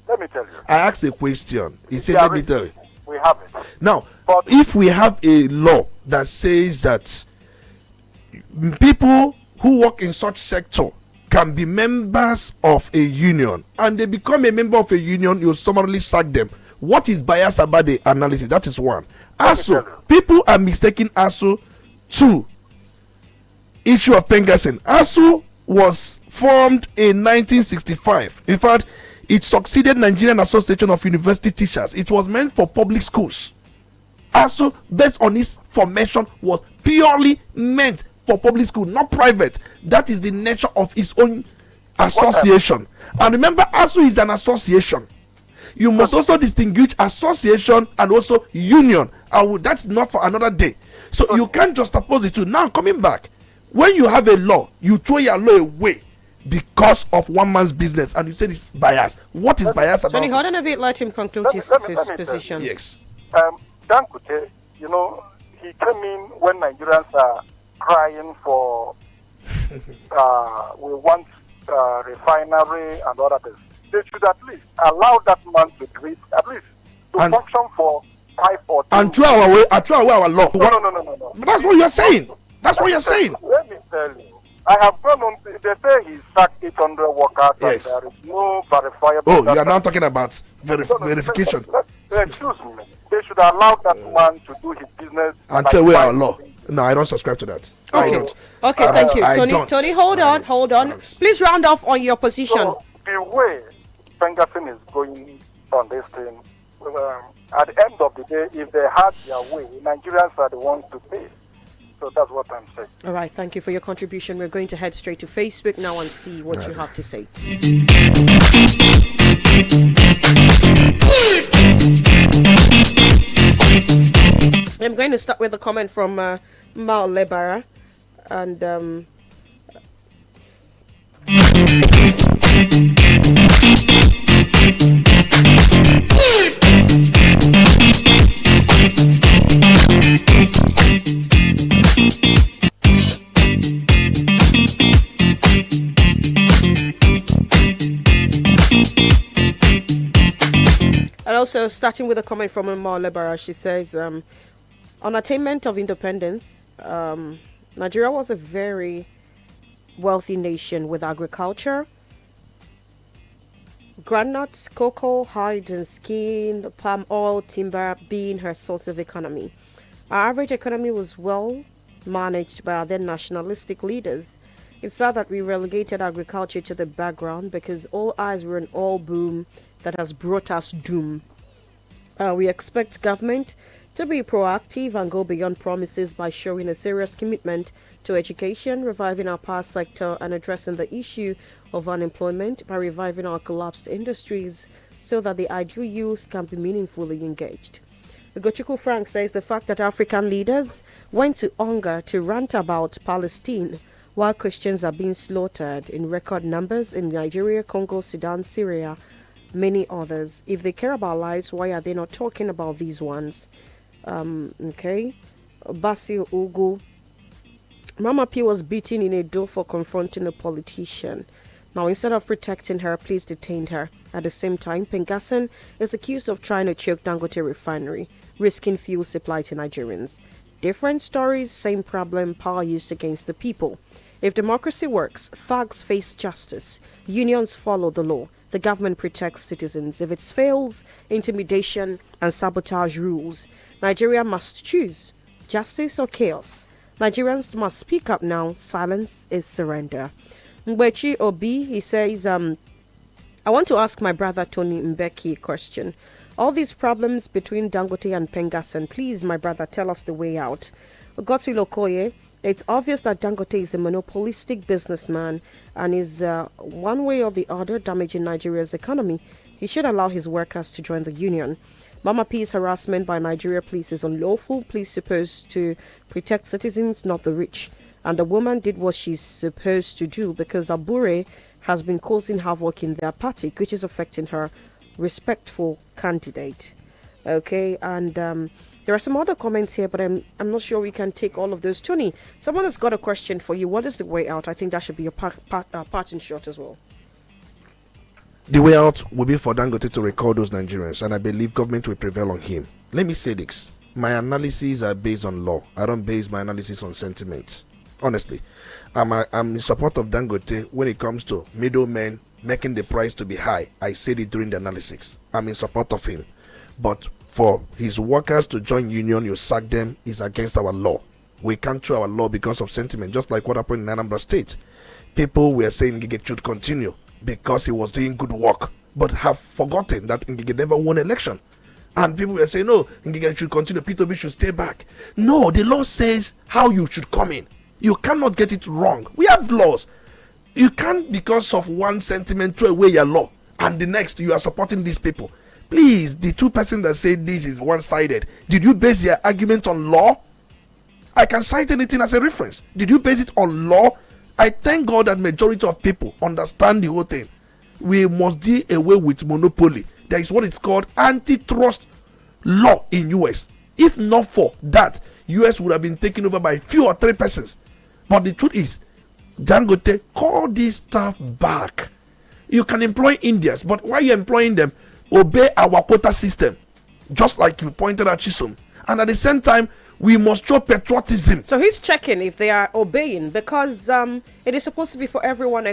Let me tell you. I asked a question. He said, let me tell you. We have it. Now, if we have a law that says that people who work in such sector can be members of a union and they become a member of a union, you summarily sack them. What is bias about the analysis? That is one. Also, people are mistaking ASU to issue of PENGASSAN. ASU was formed in 1965. In fact, it succeeded Nigerian Association of University Teachers. It was meant for public schools. ASU, based on its formation, was purely meant for public school, not private. That is the nature of its own association. And remember, ASU is an association. You must also distinguish association and also union. That's not for another day. So you can't just oppose the two. Now, coming back, when you have a law, you throw your law away because of one man's business, and you say it's bias. What is bias about? Tony, hold on a bit. Let him conclude his position. Yes. Dangote, you know, he came in when Nigerians are crying for we want refinery and other things. They should at least allow that man to breathe, at least to function for 5 or 10 and throw our law. No. But that's what you're saying. That's what you're saying. Let me tell you. I have gone on. They say he sacked 800 workers. Yes. And there is no verifiable. Oh, you are now talking about verification. Excuse me. They should allow that man to do his business and throw away our law. No, I don't subscribe to that. Okay. I don't. Okay, thank you. Tony, hold on. Please round off on your position. So, the way PENGASSAN is going on this thing, at the end of the day, if they had their way, Nigerians are the ones to pay. So that's what I'm saying. All right, thank you for your contribution. We're going to head straight to Facebook now and see what you have to say. I'm going to start with a comment from Mao Lebara, and And also, starting with a comment from Umar Lebara, she says, on attainment of independence, Nigeria was a very wealthy nation with agriculture, groundnuts, cocoa, hide and skin, palm oil, timber being her source of economy. Our average economy was well managed by our then nationalistic leaders. It's sad that we relegated agriculture to the background because all eyes were on oil boom that has brought us doom. We expect government to be proactive and go beyond promises by showing a serious commitment to education, reviving our power sector, and addressing the issue of unemployment by reviving our collapsed industries so that the ideal youth can be meaningfully engaged. Ugochukwu Frank says the fact that African leaders went to Onga to rant about Palestine while Christians are being slaughtered in record numbers in Nigeria, Congo, Sudan, Syria, many others. If they care about lives, why are they not talking about these ones? Okay. Basil Ugu. Mama P was beaten in a door for confronting a politician. Now, instead of protecting her, please detain her. At the same time, PENGASSAN is accused of trying to choke Dangote refinery, risking fuel supply to Nigerians. Different stories, same problem, power used against the people. If democracy works, thugs face justice, unions follow the law, the government protects citizens. If it fails, intimidation and sabotage rules. Nigeria must choose justice or chaos. Nigerians must speak up now. Silence is surrender. Mbechi Obi, he says, I want to ask my brother Tony Mbeki a question. All these problems between Dangote and PENGASSAN, please, my brother, tell us the way out. Gotu Lokoye, it's obvious that Dangote is a monopolistic businessman and is one way or the other damaging Nigeria's economy. He should allow his workers to join the union. Mama P's harassment by Nigeria police is unlawful. Police supposed to protect citizens, not the rich. And the woman did what she's supposed to do because Abure has been causing havoc in their party, which is affecting her respectful candidate. Okay, and there are some other comments here, but I'm not sure we can take all of those. Tony, someone has got a question for you. What is the way out? I think that should be your part in short as well. The way out will be for Dangote to record those Nigerians, and I believe government will prevail on him. Let me say this. My analyses are based on law. I don't base my analysis on sentiments. Honestly, I'm in support of Dangote when it comes to middlemen making the price to be high. I said it during the analysis. I'm in support of him. But for his workers to join union, you sack them, is against our law. We can't throw our law because of sentiment, just like what happened in Anambra State. People were saying Ngige should continue because he was doing good work, but have forgotten that Ngige never won election. And people were saying, no, Ngige should continue, P2B should stay back. No, the law says how you should come in. You cannot get it wrong. We have laws. You can't, because of one sentiment, throw away your law, and the next you are supporting these people. Please, the two persons that say this is one-sided, did you base your argument on law? I can cite anything as a reference. Did you base it on law? I thank God that majority of people understand the whole thing. We must deal away with monopoly. There is what is called antitrust law in US. If not for that, US would have been taken over by few or three persons. But the truth is, Dangote, call this staff back. You can employ Indians, but while you're employing them, obey our quota system, just like you pointed at Chisom. And at the same time, we must show patriotism. So he's checking if they are obeying, because it is supposed to be for everyone